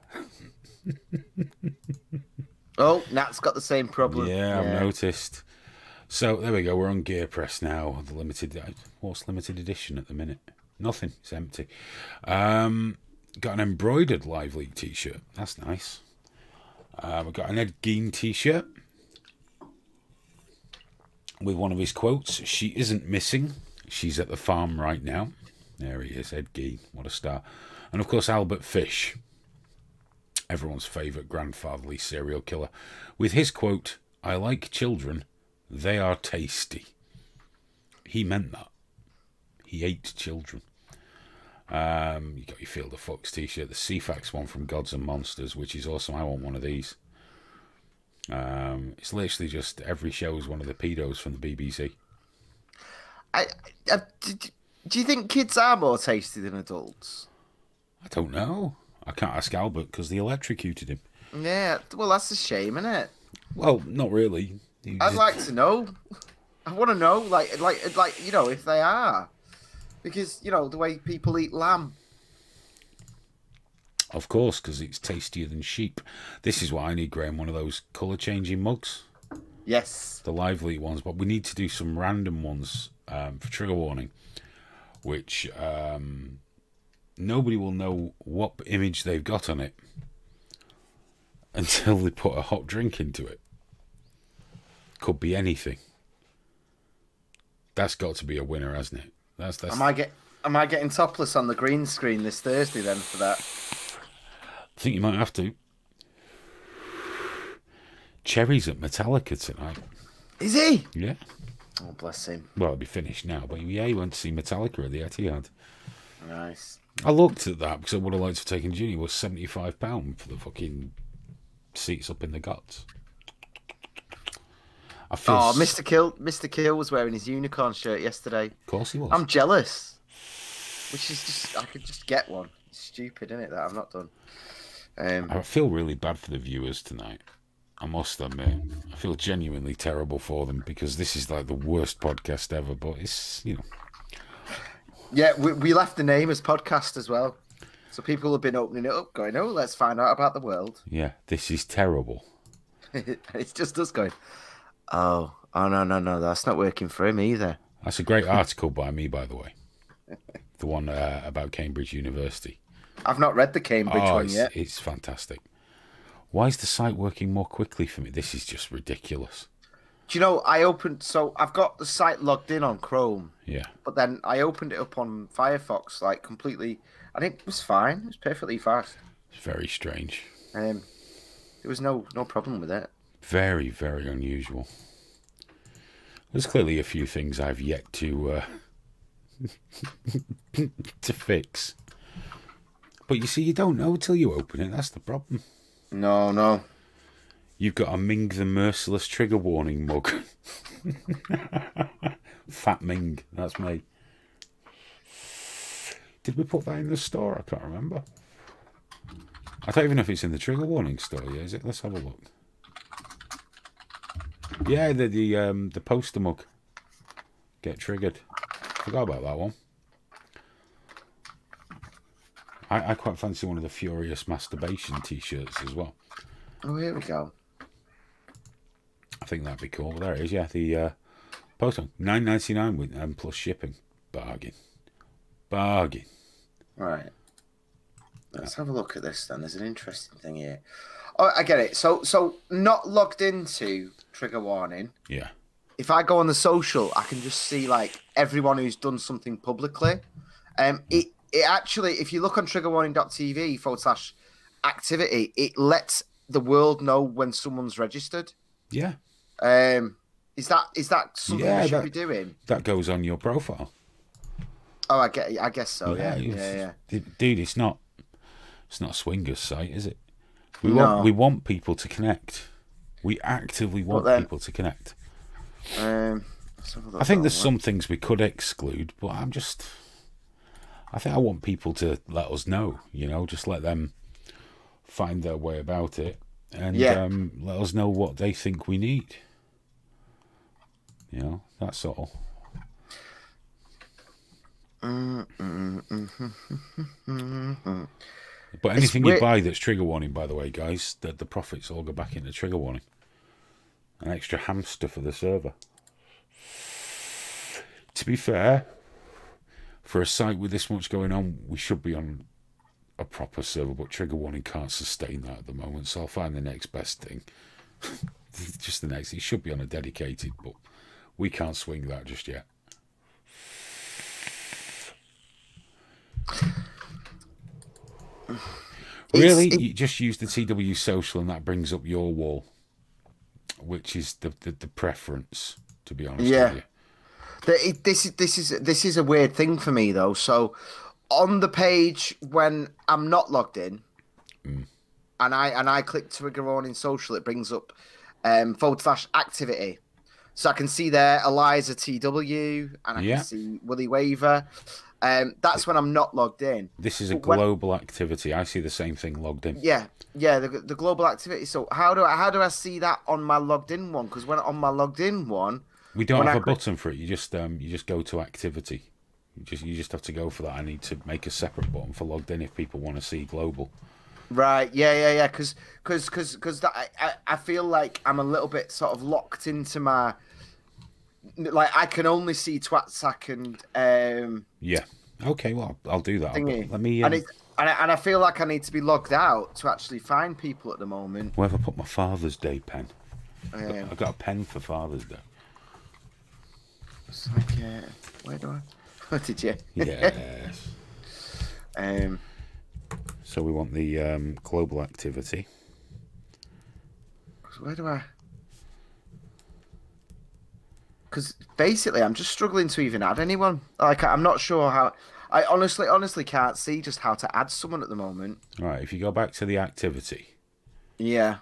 Oh, Nat's got the same problem. Yeah, I've noticed. So there we go. We're on Gear Press now. The what's limited edition at the minute? Nothing. It's empty. Got an embroidered Live League t-shirt. That's nice. We've got an Ed Gein t-shirt with one of his quotes. She isn't missing. She's at the farm right now. There he is, Ed Gein. What a star. And of course, Albert Fish, everyone's favourite grandfatherly serial killer, with his quote, "I like children. They are tasty." He meant that. He ate children. You got your Field of Fox t-shirt, the CFAX one from Gods and Monsters, which is awesome. I want one of these. It's literally just every show is one of the pedos from the BBC. Do you think kids are more tasty than adults? I don't know. I can't ask Albert because they electrocuted him. Yeah, well, that's a shame, isn't it? Well, not really. I'd like to know. I want to know, like, if they are, because the way people eat lamb. Of course, because it's tastier than sheep. This is what I need, Graham. One of those colour changing mugs. Yes. The lively ones, but we need to do some random ones for trigger warning, which nobody will know what image they've got on it until they put a hot drink into it. Could be anything. That's got to be a winner, hasn't it? That's. Am I getting topless on the green screen this Thursday then for that? I think you might have to. Cherry's at Metallica tonight. Is he? Yeah. Oh, bless him. Well, it'll be finished now, but yeah, he went to see Metallica at the Etihad. Nice. I looked at that because I would have liked to have taken Ginny. It was £75 for the fucking seats up in the guts. I feel Mr. Kill was wearing his unicorn shirt yesterday. Of course he was. I'm jealous. Which is just, I could just get one. It's stupid, isn't it, that I've not done. I feel really bad for the viewers tonight. I must admit. I feel genuinely terrible for them because this is like the worst podcast ever, but it's, Yeah, we left the name as podcast as well. So people have been opening it up going, oh, let's find out about the world. Yeah, this is terrible. It's just us going, oh, no, that's not working for him either. That's a great article by me, by the way. The one about Cambridge University. I've not read the Cambridge one yet. It's fantastic. Why is the site working more quickly for me? This is just ridiculous. Do you know, I've got the site logged in on Chrome. Yeah. But then I opened it up on Firefox, like completely, and it was fine. It was perfectly fast. It's very strange. There was no problem with it. Very, very unusual. There's clearly a few things I've yet to to fix. But you see, you don't know till you open it. That's the problem. No. You've got a Ming the Merciless trigger warning mug. Fat Ming, that's me. Did we put that in the store? I can't remember. I don't even know if it's in the trigger warning store. Yeah, is it? Let's have a look. Yeah, the poster mug. Get triggered. Forgot about that one. I quite fancy one of the Furious Masturbation t-shirts as well. Oh, here we go. I think that'd be cool. There it is. Yeah, the poster $9.99 with plus shipping. Bargain. Bargain. Right. Let's have a look at this then. There's an interesting thing here. Oh, I get it. So not logged into trigger warning. Yeah. If I go on the social, I can just see like everyone who's done something publicly. It actually, if you look on triggerwarning.tv/activity, it lets the world know when someone's registered. Yeah. Is that something we should be doing? That goes on your profile. Oh, I guess so. Yeah. Dude, it's not a swingers site, is it? We want people to connect. We actively want people to connect. I think there's some things we could exclude, but I think I want people to let us know, just let them find their way about it and let us know what they think we need. That's all. But anything you buy that's trigger warning, by the way, guys, the profits all go back into trigger warning. An extra hamster for the server. To be fair, for a site with this much going on, we should be on a proper server, but trigger warning can't sustain that at the moment, so I'll find the next best thing. Just the next. It should be on a dedicated, but we can't swing that just yet. Really? You just use the TW social and that brings up your wall, which is the preference, to be honest with you. This is a weird thing for me though. So on the page when I'm not logged in, and I click trigger warning social, it brings up /activity. So I can see there Eliza TW and I can see Willie Waver. That's when I'm not logged in. This is a global activity. I see the same thing logged in. Yeah, the global activity. So how do I see that on my logged in one? Because when on my logged in one, we don't have a button for it. You just go to activity. You just have to go for that. I need to make a separate button for logged in if people want to see global. Right. Yeah. Because I feel like I'm a little bit sort of locked into my. Like I can only see Twatsack and yeah. Okay, well I'll do that. Let me. And I feel like I need to be logged out to actually find people at the moment. Where have I put my Father's Day pen? I've got a pen for Father's Day. It's like, where do I? What did you? Yes. So we want the global activity. Where do I? Because basically, I'm just struggling to even add anyone. Like, I'm not sure how. I honestly can't see just how to add someone at the moment. All right, if you go back to the activity. Yeah.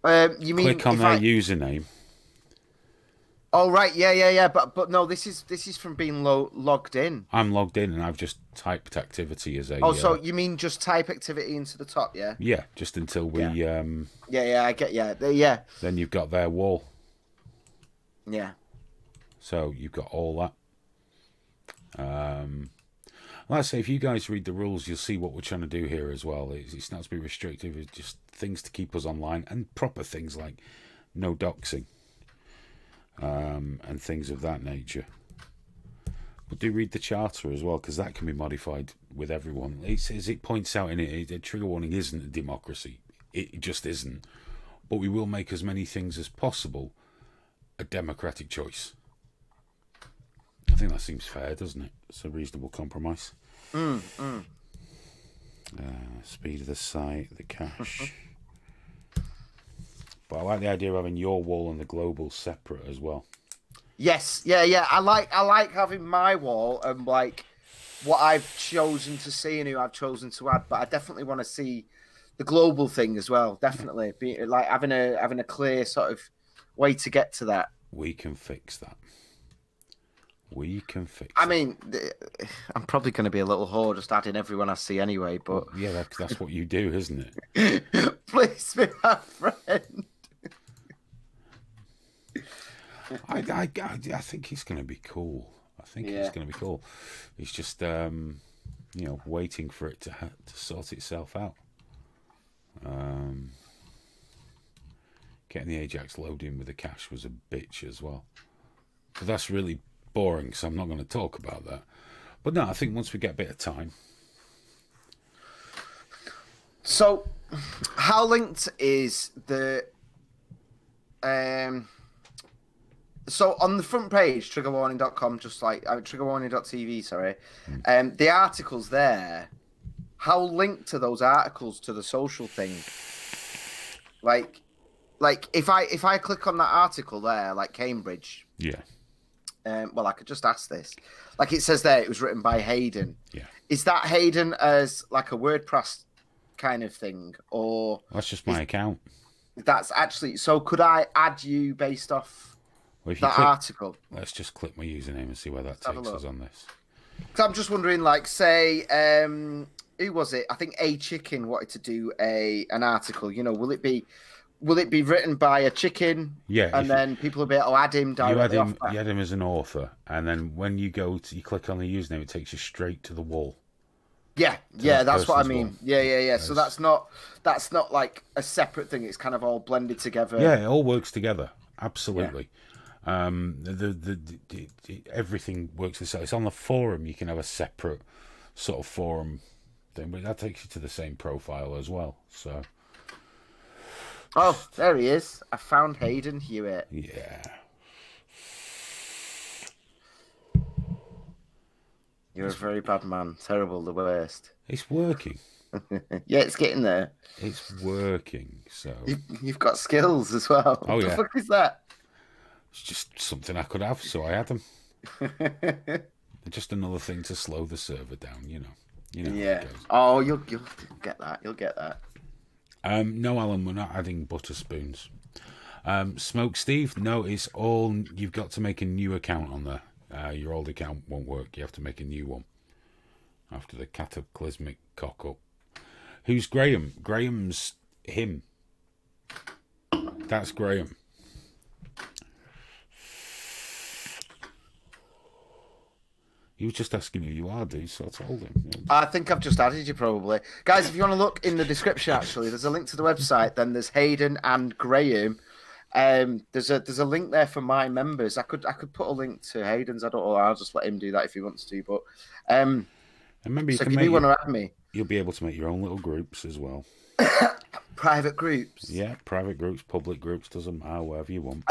You mean click on their username? Oh right, yeah. But no, this is from being logged in. I'm logged in, and I've just typed activity as a. Oh, so you mean just type activity into the top, yeah? Yeah, just until we. Yeah, I get. Yeah. Then you've got their wall. Yeah. So you've got all that. Like I say, if you guys read the rules, you'll see what we're trying to do here as well. It's not to be restrictive. It's just things to keep us online and proper things like no doxing and things of that nature. But do read the charter as well, because that can be modified with everyone. As it points out in it, a trigger warning isn't a democracy. It just isn't. But we will make as many things as possible a democratic choice. I think that seems fair, doesn't it? It's a reasonable compromise. Speed of the site, the cache. But I like the idea of having your wall and the global separate as well. Yes, yeah. I like having my wall and like what I've chosen to see and who I've chosen to add. But I definitely want to see the global thing as well. Definitely, be like having a clear sort of way to get to that. We can fix that. We can fix I it. mean, I'm probably going to be a little whore just adding everyone I see anyway, but Yeah, that's what you do, isn't it? please be my friend. I think he's going to be cool. I think he's Yeah. going to be cool. He's just, waiting for it to sort itself out. Getting the Ajax loading with the cash was a bitch as well. But that's really boring, so I'm not going to talk about that. But no, I think once we get a bit of time. So, how linked is the so on the front page, triggerwarning.com, just like triggerwarning.tv, sorry, the articles there, how linked are those articles to the social thing? Like if I click on that article there, like Cambridge, Yeah. well, I could just ask this. Like it says there, it was written by Hayden. Yeah. Is that Hayden as like a WordPress kind of thing, or That's just my account. that's actually? So could I add you based off Well, if you that click, article? let's just click my username and see where that have a takes us look. on this. Because I'm just wondering, like, say, who was it? I think A Chicken wanted to do an article. You know, will it be written by a chicken? Yeah, and then people will be able to add him directly off that? You add him as an author, and then when you click on the username, it takes you straight to the wall. Yeah, that that's what I person's mean. wall. Yeah. So that's not like a separate thing. It's kind of all blended together. Yeah, it all works together. Absolutely. Everything works the same. It's on the forum. You can have a separate sort of forum thing, but that takes you to the same profile as well. So Oh, there he is. I found Hayden Hewitt. yeah, You're a very bad man. Terrible, the worst. it's working. Yeah, it's getting there. It's working. So You've got skills as well. Oh, What the yeah. fuck is that? it's just something I could have. So I had them. Just another thing to slow the server down. You know how Yeah. it goes. Oh, you'll get that. You'll get that. No, Alan, we're not adding butter spoons. Smoke Steve, no, it's all. You've got to make a new account on there. Your old account won't work. You have to make a new one after the cataclysmic cock up. Who's Graham? Graham's him. That's Graham. He was just asking who you are, dude, so I told him. I think I've just added you probably. Guys, if you want to look in the description, actually, there's a link to the website. Then there's Hayden and Graham. There's a link there for my members. I could put a link to Hayden's. I don't know. I'll just let him do that if he wants to. But And remember, so if you do want to add me, you'll be able to make your own little groups as well. private groups. Yeah, private groups, public groups, doesn't matter, whatever you want.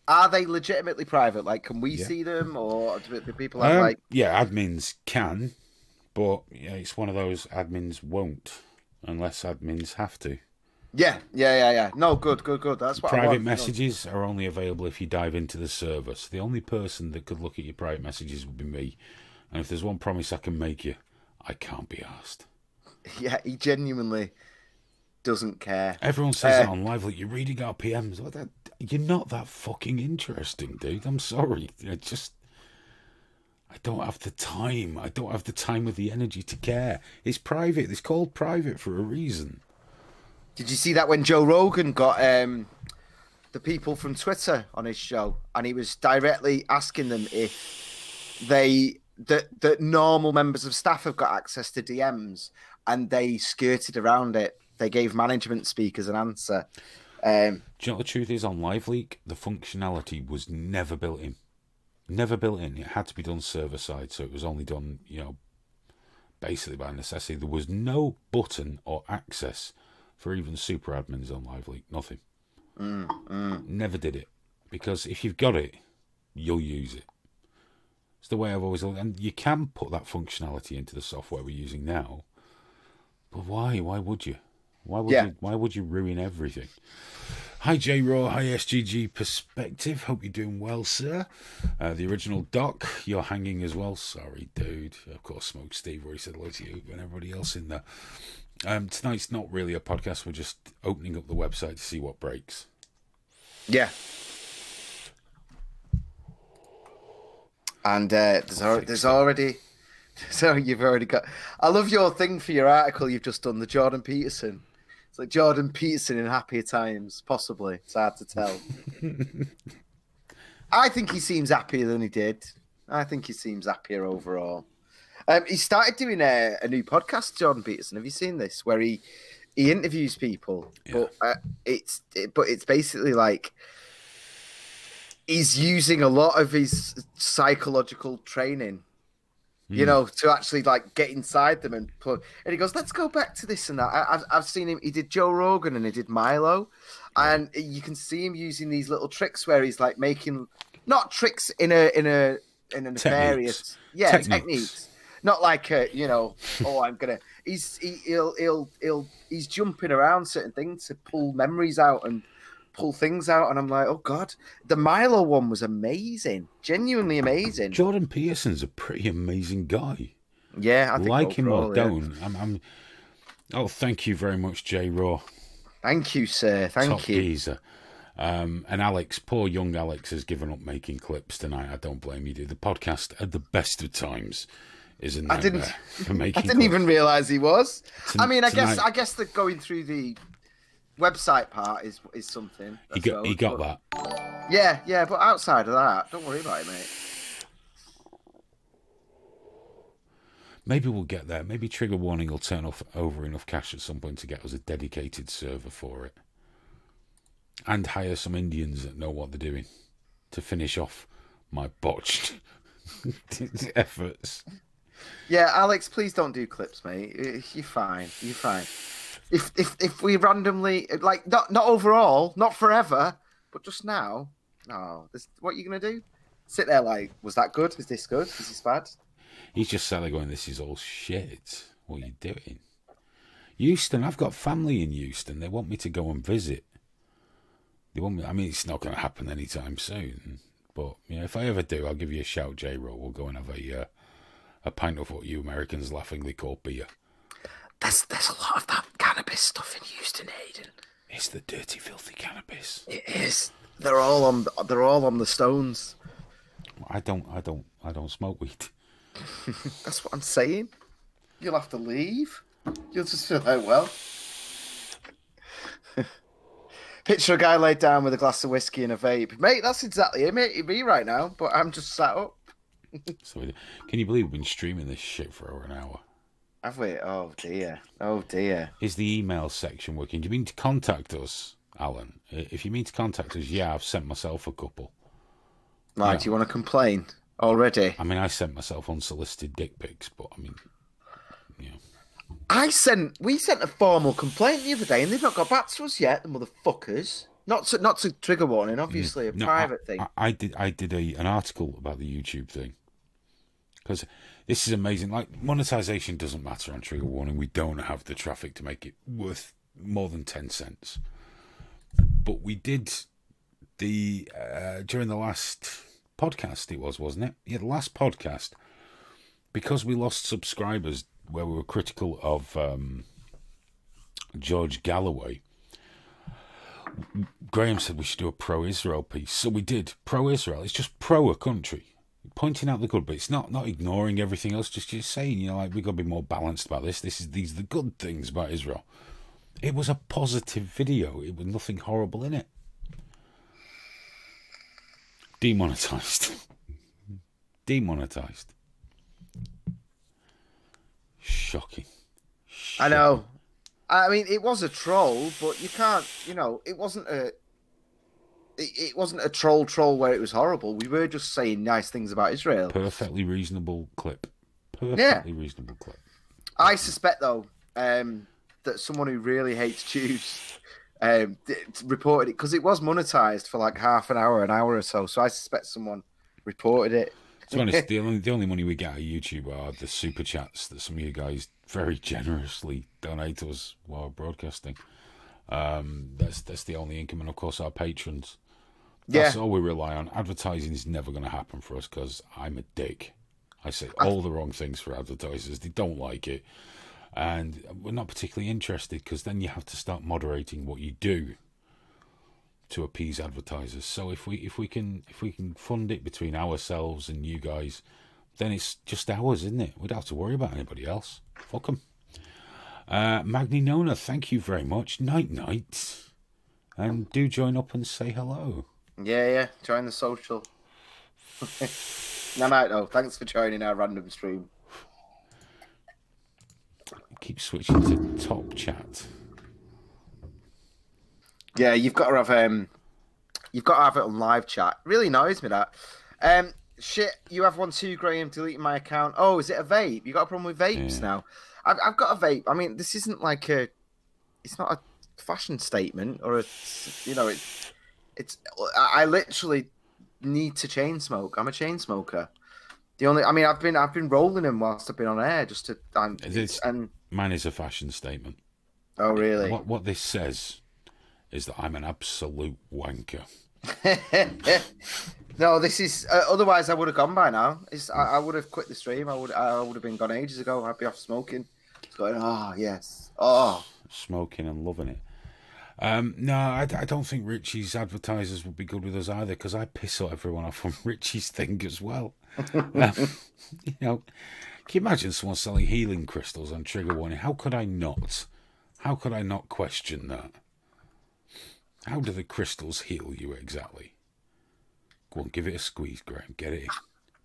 Are they legitimately private? Like, can we see them, or do people have like? Yeah, admins can, but yeah, it's one of those admins won't unless admins have to. Yeah. No, good. That's what I Private want, messages are only available if you dive into the server. So the only person that could look at your private messages would be me. And if there's one promise I can make you, I can't be asked. Yeah, he genuinely doesn't care. Everyone says that on live, like, you're reading our PMs. Like, you're not that fucking interesting, dude. I'm sorry. I don't have the time. I don't have the time or the energy to care. It's private. It's called private for a reason. Did you see that when Joe Rogan got the people from Twitter on his show, and he was directly asking them if that normal members of staff have got access to DMs, and they skirted around it. They gave management speakers an answer. Do you know what the truth is? On LiveLeak, the functionality was never built in. Never built in. It had to be done server side, so it was only done, basically by necessity. There was no button or access for even super admins on LiveLeak. Nothing. Never did it. Because if you've got it, you'll use it. It's the way I've always... And you can put that functionality into the software we're using now. But why? Why would you? Why would you ruin everything? Hi J Raw, hi SGG Perspective. Hope you're doing well, sir. The original Doc, you're hanging as well. Sorry, dude. Of course, Smoke Steve already said hello to you and everybody else in there. Tonight's not really a podcast. We're just opening up the website to see what breaks. Yeah. And there's that. already, so you've already got. I love your thing for your article you've just done, the Jordan Peterson. It's like Jordan Peterson in happier times, possibly. It's hard to tell. I think he seems happier than he did. I think he seems happier overall. He started doing a new podcast, Jordan Peterson. Have you seen this? Where he interviews people, Yeah. but it's basically like he's using a lot of his psychological training, you know, to actually like get inside them and he goes, let's go back to this and that. I've seen him. He did Joe Rogan and he did Milo, and you can see him using these little tricks where he's like making not tricks in a nefarious techniques. Not like I'm gonna. He's jumping around certain things to pull memories out and pull things out, and I'm like, oh god, the Milo one was amazing, genuinely amazing. Jordan Peterson's a pretty amazing guy. Yeah, I think like him or yeah. don't. Oh, thank you very much, J Raw. Thank you, sir. Thank Top you. geezer. And Alex, poor young Alex, has given up making clips tonight. I don't blame you, dude. The podcast at the best of times is a nightmare for making. I didn't even realise he was. I mean, I tonight, guess that going through the website part is something. He got that. Yeah, but outside of that, don't worry about it, mate. Maybe we'll get there. Maybe Trigger Warning will turn over enough cash at some point to get us a dedicated server for it. And hire some Indians that know what they're doing to finish off my botched efforts. Yeah, Alex, please don't do clips, mate. You're fine. You're fine. If we randomly, like, not overall, not forever, but just now, what are you going to do? Sit there like, was that good? Is this good? Is this bad? He's just sat there going, this is all shit. What are you doing? Euston, I've got family in Euston. They want me to go and visit. They want me, I mean, it's not going to happen anytime soon. But, if I ever do, I'll give you a shout, J-Roll. We'll go and have a pint of what you Americans laughingly call beer. There's a lot of that cannabis stuff in Houston, Hayden. It's the dirty, filthy cannabis. It is. They're all on the stones. I don't smoke weed. That's what I'm saying. You'll have to leave. You'll just feel like, well. Picture a guy laid down with a glass of whiskey and a vape. Mate, that's exactly it, mate. Me right now, but I'm just sat up. So, can you believe we've been streaming this shit for over an hour? Have we? Oh, dear. Oh, dear. Is the email section working? Do you mean to contact us, Alan? If you mean to contact us, yeah, I've sent myself a couple. Right, do you want to complain already? I mean, I sent myself unsolicited dick pics, but I mean, We sent a formal complaint the other day, and they've not got back to us yet. The motherfuckers. Not to trigger warning, obviously, a private thing. I did an article about the YouTube thing because this is amazing. Like, monetization doesn't matter on trigger warning. We don't have the traffic to make it worth more than 10 cents. But we did the during the last podcast. It wasn't it? Yeah, the last podcast, because we lost subscribers where we were critical of George Galloway. Graham said we should do a pro-Israel piece, so we did. Pro-Israel, it's just pro a country, pointing out the good, but it's not ignoring everything else. Just saying, like, we've got to be more balanced about this. These are the good things about Israel. It was a positive video. It was nothing horrible in it. Demonetized. Demonetized. Shocking. I know. I mean, it was a troll, but you can't. It wasn't a. It wasn't a troll where it was horrible. We were just saying nice things about Israel. Perfectly reasonable clip. Reasonable clip. I suspect though that someone who really hates Jews reported it because it was monetized for like half an hour or so. So I suspect someone reported it. To be honest, the only money we get out of YouTube are the super chats that some of you guys very generously donate to us while broadcasting. That's the only income, and of course our patrons. That's all we rely on. Advertising is never going to happen for us because I'm a dick. I say all the wrong things for advertisers. They don't like it, and we're not particularly interested because then you have to start moderating what you do to appease advertisers. So if we can fund it between ourselves and you guys, then it's just ours, isn't it? We don't have to worry about anybody else. Fuck 'em. Magni Nona, thank you very much. Night. And do join up and say hello. Yeah. Join the social. No, night, though. Thanks for joining our random stream. Keep switching to top chat. Yeah, you've got to have it on live chat. Really annoys me that. Shit, you have one too, Graham, deleting my account. Oh, is it a vape? You got a problem with vapes now? I've got a vape. I mean, this isn't like it's not a fashion statement or I literally need to chain smoke. I'm a chain smoker. I've been rolling them whilst I've been on air just to. Mine is a fashion statement. Oh, really? What this says is that I'm an absolute wanker. No, this is. Otherwise, I would have gone by now. I would have quit the stream. I would have been gone ages ago. I'd be off smoking. It's going. Oh yes. Oh. Smoking and loving it. No, I don't think Richie's advertisers would be good with us either, because I piss everyone off on Richie's thing as well. You know, can you imagine someone selling healing crystals on trigger warning? How could I not? How could I not question that? How do the crystals heal you exactly? Go on, give it a squeeze, Graham. Get it in.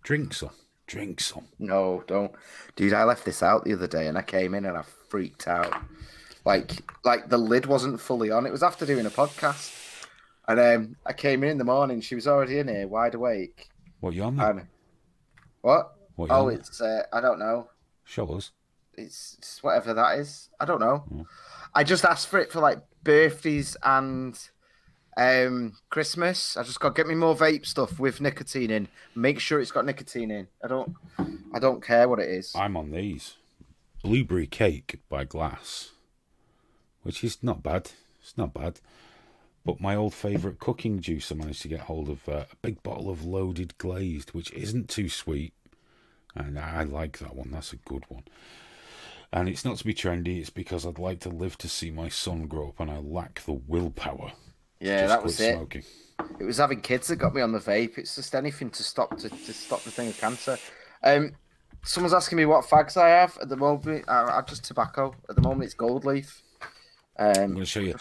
Drink some. No, don't. Dude, I left this out the other day and I came in and I freaked out. Like the lid wasn't fully on. It was after doing a podcast. And I came in the morning. She was already in here, wide awake. What, you on there? What? Oh, it's, I don't know. Show us. It's whatever that is. I don't know. I just asked for it for like birthdays and Christmas. I just got get me more vape stuff with nicotine in. Make sure it's got nicotine in. I don't care what it is. I'm on these. Blueberry Cake by Glass, which is not bad. It's not bad. But my old favourite cooking juice, I managed to get hold of a big bottle of Loaded Glazed, which isn't too sweet. And I like that one. That's a good one. And it's not to be trendy. It's because I'd like to live to see my son grow up, and I lack the willpower. Yeah, that was it. Smoking. It was having kids that got me on the vape. It's just anything to stop the thing of cancer. Someone's asking me what fags I have at the moment. I just tobacco. At the moment, it's Gold Leaf. I'm going to show you.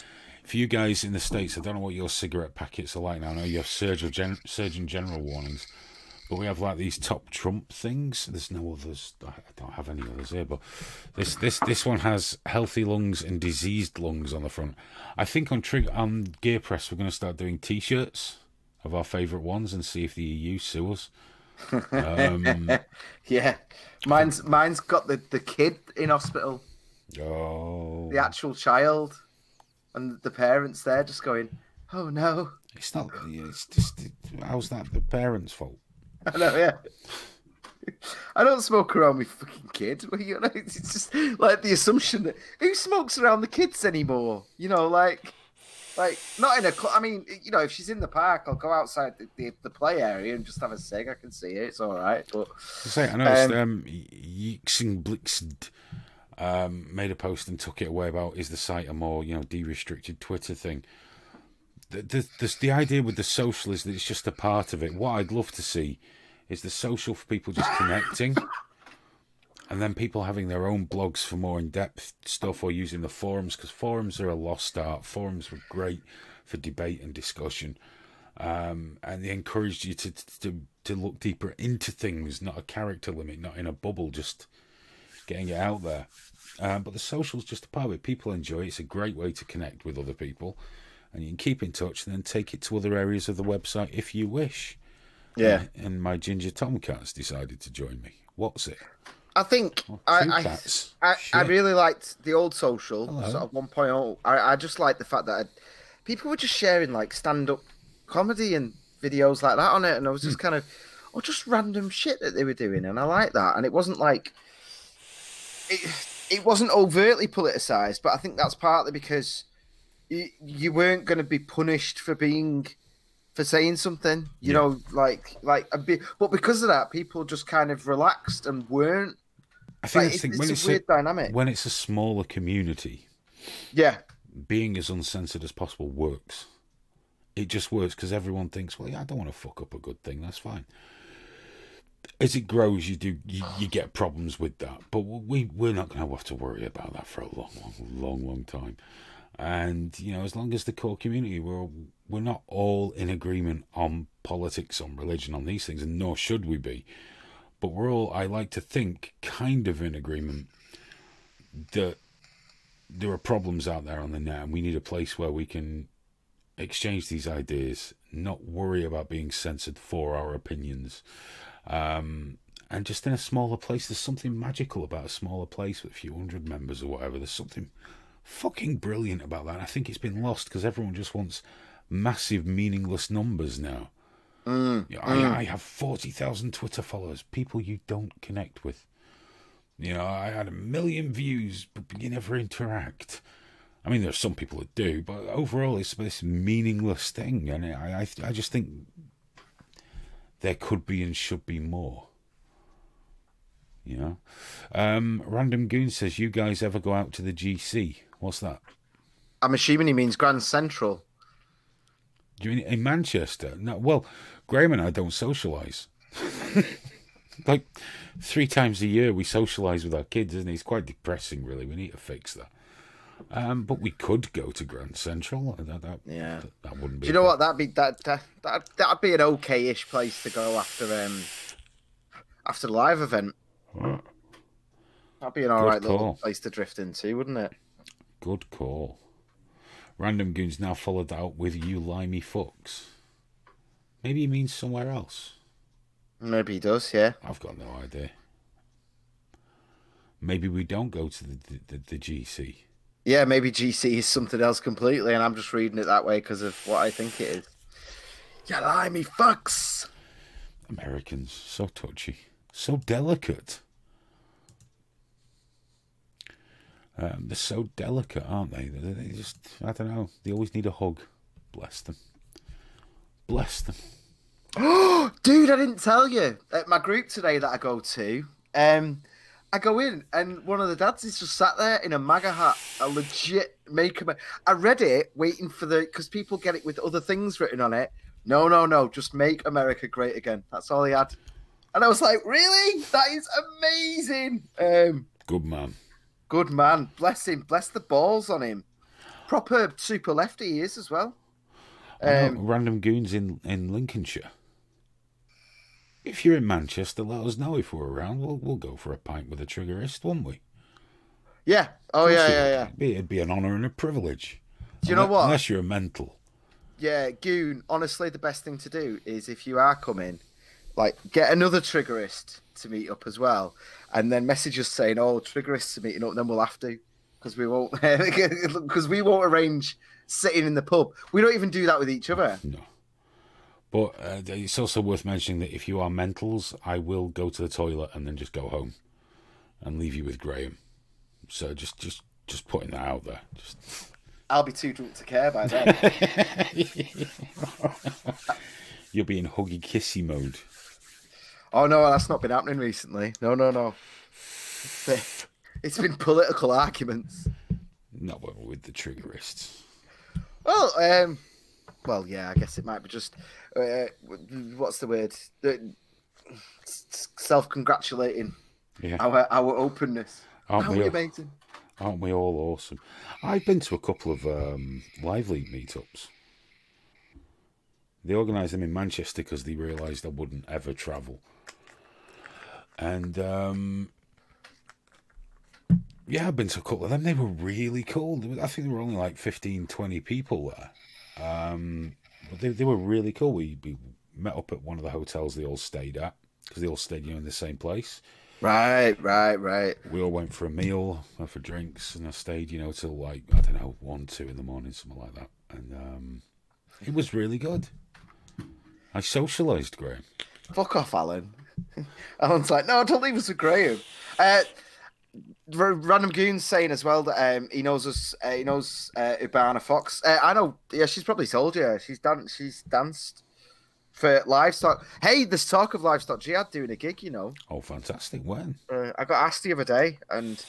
For you guys in the States, I don't know what your cigarette packets are like now. I know you have Surgeon General warnings, but we have like these top Trump things. There's no others. I don't have any others here, but this one has healthy lungs and diseased lungs on the front. I think on Gear Press we're going to start doing T-shirts of our favourite ones and see if the EU sue us. Yeah, mine's got the kid in hospital. Oh, the actual child, and the parents there just going, "Oh no!" It's not. It's just. How's that the parents' fault? I know, yeah. I don't smoke around my fucking kid. You know, it's just like the assumption that who smokes around the kids anymore? You know, like not in a. I mean, you know, if she's in the park, I'll go outside the play area and just have a cig. I can see it. It's all right. But I noticed Yixing Blixed made a post and took it away about is the site a more de-restricted Twitter thing. The idea with the social is that it's just a part of it. What I'd love to see is the social for people just connecting, and then people having their own blogs for more in-depth stuff, or using the forums, because forums are a lost art. Forums were great for debate and discussion, and they encouraged you to look deeper into things, not a character limit, not in a bubble, just getting it out there. But the social's just a part of it. People enjoy it. It's a great way to connect with other people. And you can keep in touch and then take it to other areas of the website if you wish. Yeah. And my ginger tomcat's decided to join me. What's it? I think I really liked the old social, Hello. sort of 1.0. I just liked the fact that people were just sharing like stand-up comedy and videos like that on it. And I was just kind of, just random shit that they were doing. And I like that. And it wasn't like, it wasn't overtly politicized, but I think that's partly because you weren't going to be punished for saying something, you know, but because of that, people just kind of relaxed and weren't. I think it's a weird dynamic. When it's a smaller community, yeah, being as uncensored as possible works. it just works because everyone thinks, well, yeah, I don't want to fuck up a good thing. That's fine. As it grows, you get problems with that, but we're not going to have to worry about that for a long time. And as long as the core community, we're not all in agreement on politics, on religion, on these things, and nor should we be. But we're all, I like to think, kind of in agreement that there are problems out there on the net, and we need a place where we can exchange these ideas, not worry about being censored for our opinions. And just in a smaller place, there's something magical about a smaller place with a few hundred members or whatever. There's something fucking brilliant about that. I think it's been lost because everyone just wants massive, meaningless numbers now. I have 40,000 Twitter followers, people you don't connect with. I had 1 million views, but you never interact. I mean, there's some people that do, but overall, it's this meaningless thing, and I just think there could be and should be more. Random Goon says, you guys ever go out to the GC? What's that? I'm assuming he means Grand Central. Do you mean in Manchester? No, well, Graham and I don't socialise. Like 3 times a year we socialise with our kids, isn't it? It's quite depressing, really. We need to fix that. But we could go to Grand Central. That wouldn't be. Do you know what? That'd be an okay-ish place to go after the live event. That'd be an alright little place to drift into, wouldn't it? Good call. Random Goons now followed out with you limey fucks. Maybe he means somewhere else. Maybe he does, yeah. I've got no idea. Maybe we don't go to the GC. Yeah, maybe GC is something else completely, and I'm just reading it that way because of what I think it is. You limey fucks! Americans, so touchy. So delicate. They're so delicate, aren't they? They just, I don't know. They always need a hug. Bless them. Bless them. Oh, dude, I didn't tell you. At my group today that I go to, I go in and one of the dads is just sat there in a MAGA hat, a legit I read it waiting for because people get it with other things written on it. No, just make America great again. That's all he had. And I was like, really? That is amazing. Good man. Good man. Bless him. Bless the balls on him. Proper super lefty he is as well. Random Goons in Lincolnshire. If you're in Manchester, let us know if we're around. We'll go for a pint with a triggerist, won't we? Yeah. Oh, yeah. It'd be an honour and a privilege. Do you know what? Unless you're a mental. Yeah, Goon, honestly, the best thing to do is if you are coming, get another triggerist to meet up as well, and then message us saying, "Oh, triggerists are meeting up." Then we'll have to, because we won't arrange sitting in the pub. We don't even do that with each other. No. But it's also worth mentioning that if you are mentals, I will go to the toilet and then just go home and leave you with Graham. So just putting that out there. I'll be too drunk to care by then. You'll be in huggy kissy mode. Oh no, that's not been happening recently. No. It's been political arguments. Not with the triggerists. Well, yeah, I guess it might be just what's the word? Self-congratulating. Yeah. Our openness. Aren't we amazing? Aren't we all awesome? I've been to a couple of Live League meetups. They organised them in Manchester because they realised I wouldn't ever travel. And I've been to a couple of them. They were really cool. I think there were only like 15, 20 people there. But they were really cool. We met up at one of the hotels they all stayed at, because they all stayed in the same place. Right. We all went for a meal, went for drinks, and I stayed, till like, I don't know, 1, 2 in the morning, something like that. And it was really good. I socialised, Graham. Fuck off, Alan. Alan's like, no, don't leave us with Graham. Random Goon's saying as well that he knows us. He knows Urbana Fox. I know. Yeah, she's probably told you. She's danced for Livestock. Hey, there's talk of Livestock Jihad doing a gig. Oh, fantastic! When? I got asked the other day, and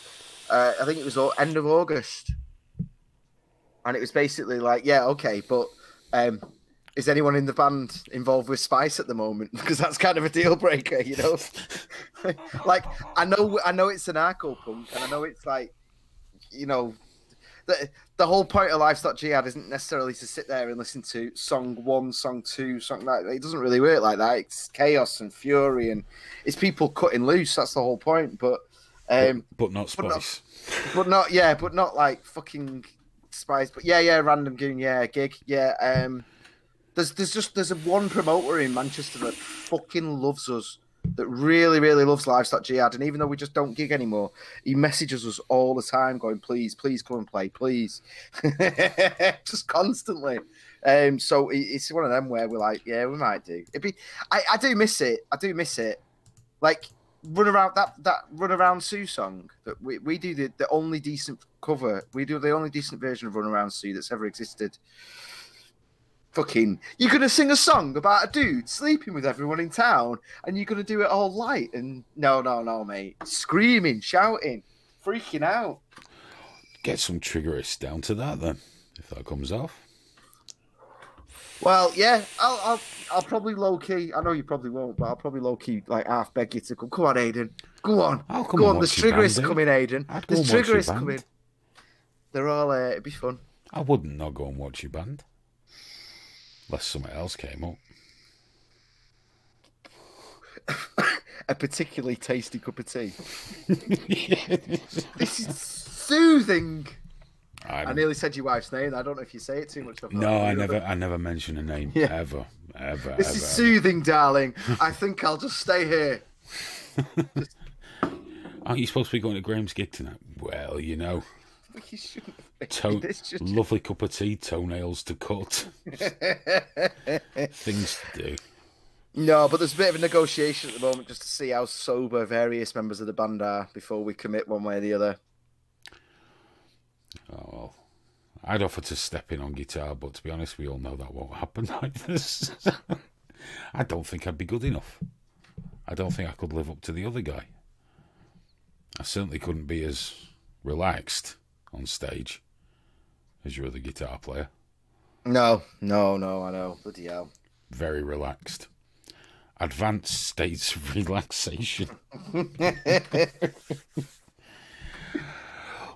I think it was end of August, and it was basically like, yeah, okay, but is anyone in the band involved with Spice at the moment? Because that's kind of a deal breaker, you know. Like, I know it's an anarcho punk, and I know it's like, you know, the whole point of Lives.Jihad isn't necessarily to sit there and listen to song 1, song 2, something like that. It doesn't really work like that. It's chaos and fury, and it's people cutting loose. That's the whole point. But not Spice. But not like fucking Spice. But yeah, Random Goon, yeah, Gig, yeah. There's a one promoter in Manchester that fucking loves us, that really, really loves Lives.Jihad, and even though we just don't gig anymore, he messages us all the time going, please come and play, please. Just constantly. So it's one of them where we're like, yeah, we might do. I do miss it. Like, Run Around, that Run Around Sue song that we do the only decent cover. We do the only decent version of Run Around Sue that's ever existed. Fucking, you're gonna sing a song about a dude sleeping with everyone in town, and you're gonna do it all light and no, mate, screaming, shouting, freaking out. Get some triggerists down to that then, if that comes off. Well, yeah, I'll probably low key. I know you probably won't, but I'll probably low key like half beg you to come. Come on, Aidan. Go on. Go on. The triggerists coming, Aidan. The triggerists coming. They're all. It'd be fun. I wouldn't not go and watch your band. Unless something else came up. A particularly tasty cup of tea. This is soothing. I nearly said your wife's name. I don't know if you say it too much. No, I never mention a name. Yeah. Ever. This is soothing, darling. I think I'll just stay here. Aren't you supposed to be going to Graham's gig tonight? Well, you know. You shouldn't. Lovely cup of tea, toenails to cut. Things to do. No, but there's a bit of a negotiation at the moment just to see how sober various members of the band are before we commit one way or the other. Oh, well. I'd offer to step in on guitar, but to be honest, we all know that won't happen like this. I don't think I'd be good enough. I don't think I could live up to the other guy. I certainly couldn't be as relaxed on stage as your other guitar player. No, I know. Bloody hell. Very relaxed. Advanced states of relaxation.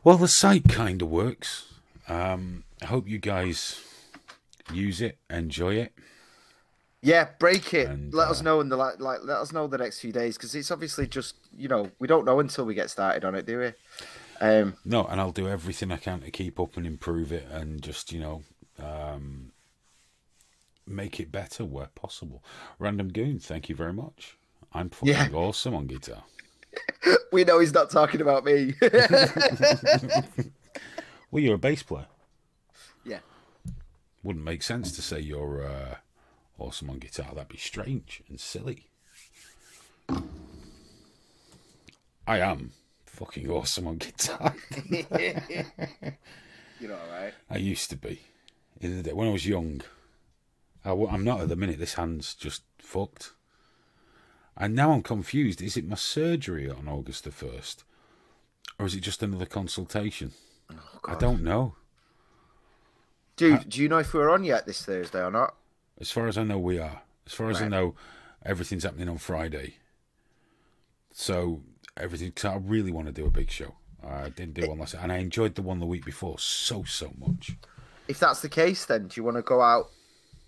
Well, the site kind of works. I hope you guys use it, enjoy it. Yeah, break it. And, let us know in the let us know the next few days, because it's obviously just, you know, we don't know until we get started on it, do we? No, and I'll do everything I can to keep up and improve it, and just, you know, make it better where possible. Random Goon, thank you very much. I'm fucking awesome on guitar. We know he's not talking about me. Well, you're a bass player. Yeah. Wouldn't make sense to say you're awesome on guitar. That'd be strange and silly. I am fucking awesome on guitar. You're all right. I used to be. When I was young. I'm not at the minute. This hand's just fucked. And now I'm confused. Is it my surgery on August the 1st? Or is it just another consultation? Oh, God. I don't know. Dude, do you know if we're on yet this Thursday or not? As far as I know, we are. As far as I know, everything's happening on Friday. So, because I really want to do a big show. I didn't do one last night. And I enjoyed the one the week before so much. If that's the case, then, do you want to go out?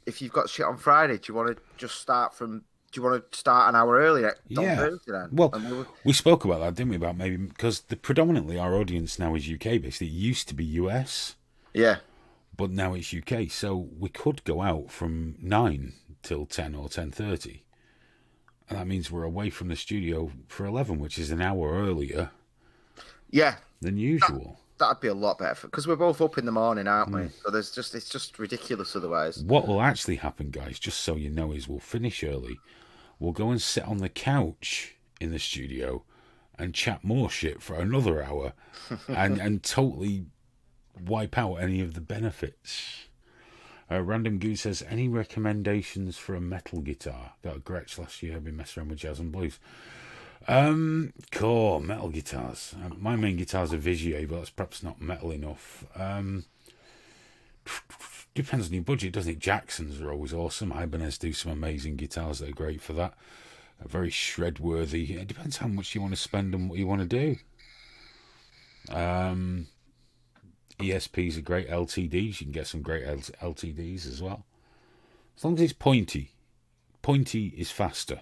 If you've got shit on Friday, do you want to just start from... Do you want to start an hour earlier? Yeah. Thursday, then? Well, we spoke about that, didn't we? About maybe... Because predominantly our audience now is UK based. It used to be US. Yeah. But now it's UK. So we could go out from 9 till 10 or 10:30. And that means we're away from the studio for 11, which is an hour earlier. Yeah. Than usual. That'd be a lot better, because we're both up in the morning, aren't we? So it's just ridiculous otherwise. What will actually happen, guys, just so you know, is we'll finish early. We'll go and sit on the couch in the studio and chat more shit for another hour and totally wipe out any of the benefits. Random Goose says, any recommendations for a metal guitar? Got a Gretsch last year, I've been messing around with jazz and blues. Core metal guitars. My main guitar's a Vigier, but that's perhaps not metal enough. Depends on your budget, doesn't it? Jacksons are always awesome. Ibanez do some amazing guitars that are great for that. Very shred worthy. It depends how much you want to spend and what you want to do. ESPs are great LTDs. You can get some great LTDs as well. As long as it's pointy. Pointy is faster.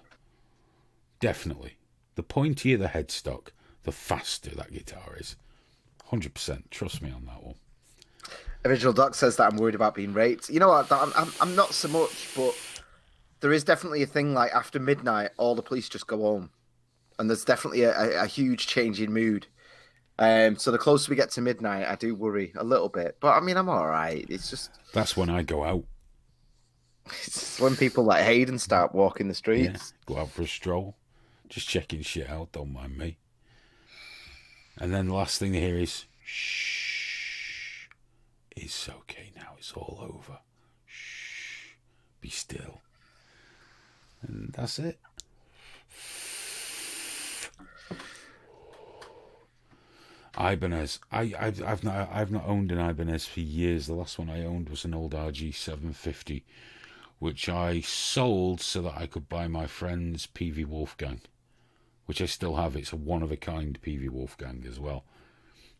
Definitely. The pointier the headstock, the faster that guitar is. 100%. Trust me on that one. Original Doc says that I'm worried about being raped. You know what? I'm not so much, but there is definitely a thing like after midnight, all the police just go home. And there's definitely a huge change in mood. So the closer we get to midnight, I do worry a little bit. But I mean, I'm all right. It's just... That's when I go out. It's when people like Hayden start walking the streets. Yeah, go out for a stroll. Just checking shit out, don't mind me. And then the last thing they hear is, shh, it's okay now, it's all over. Shh, be still. And that's it. Ibanez. I've not owned an Ibanez for years. The last one I owned was an old RG 750, which I sold so that I could buy my friend's PV Wolfgang, which I still have. It's a one-of-a-kind PV Wolfgang as well.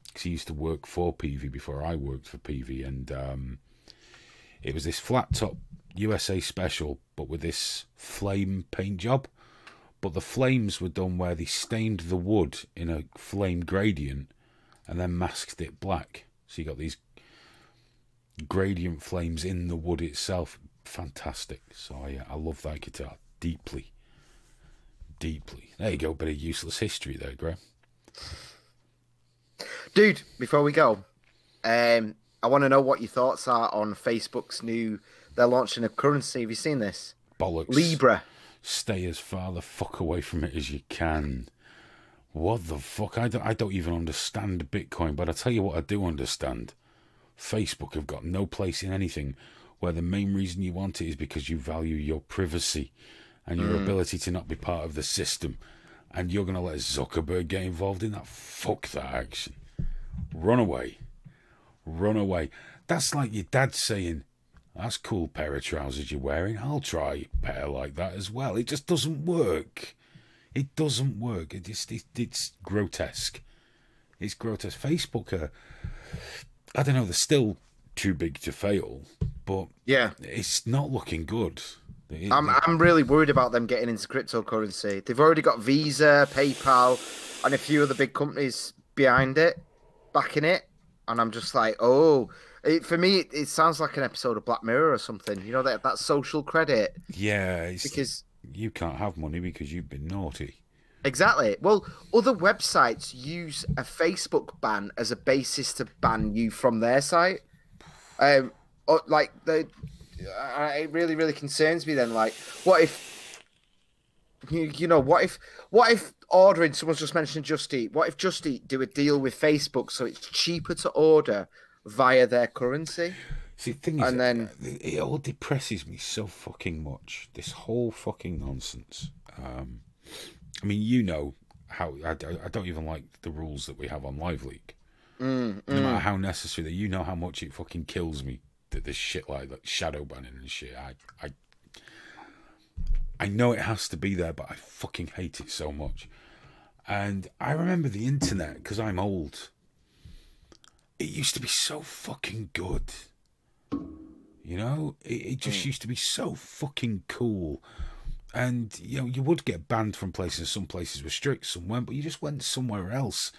Because he used to work for PV before I worked for PV, and it was this flat-top USA Special, but with this flame paint job. But the flames were done where they stained the wood in a flame gradient and then masked it black. So you got these gradient flames in the wood itself. Fantastic. So I love that guitar deeply. Deeply. There you go, bit of useless history there, Graham. Dude, before we go, I want to know what your thoughts are on Facebook's new... They're launching a currency. Have you seen this? Bollocks. Libra. Stay as far the fuck away from it as you can. What the fuck? I don't even understand Bitcoin, but I tell you what I do understand. Facebook have got no place in anything where the main reason you want it is because you value your privacy and your ability to not be part of the system. And you're going to let Zuckerberg get involved in that? Fuck that action. Run away. Run away. That's like your dad saying, that's a cool pair of trousers you're wearing. I'll try a pair like that as well. It just doesn't work. It doesn't work. It's grotesque. It's grotesque. Facebook I don't know, they're still too big to fail, but yeah, it's not looking good. I'm really worried about them getting into cryptocurrency. They've already got Visa, PayPal, and a few other big companies behind it, backing it, and I'm just like, oh... for me, it sounds like an episode of Black Mirror or something. You know, that social credit. Yeah, because you can't have money because you've been naughty. Exactly. Well, other websites use a Facebook ban as a basis to ban you from their site. It really, really concerns me. Then, like, what if what if ordering? Someone's just mentioned Just Eat. What if Just Eat do a deal with Facebook so it's cheaper to order via their currency? See, the thing is, and then it all depresses me so fucking much. This whole fucking nonsense. I mean, you know how I don't even like the rules that we have on Live League. No matter how necessary, that you know how much it fucking kills me that this shit like shadow banning and shit. I know it has to be there, but I fucking hate it so much. And I remember the internet because I'm old. It used to be so fucking good. You know, it just used to be so fucking cool. And, you know, you would get banned from places. Some places were strict, some weren't, but you just went somewhere else.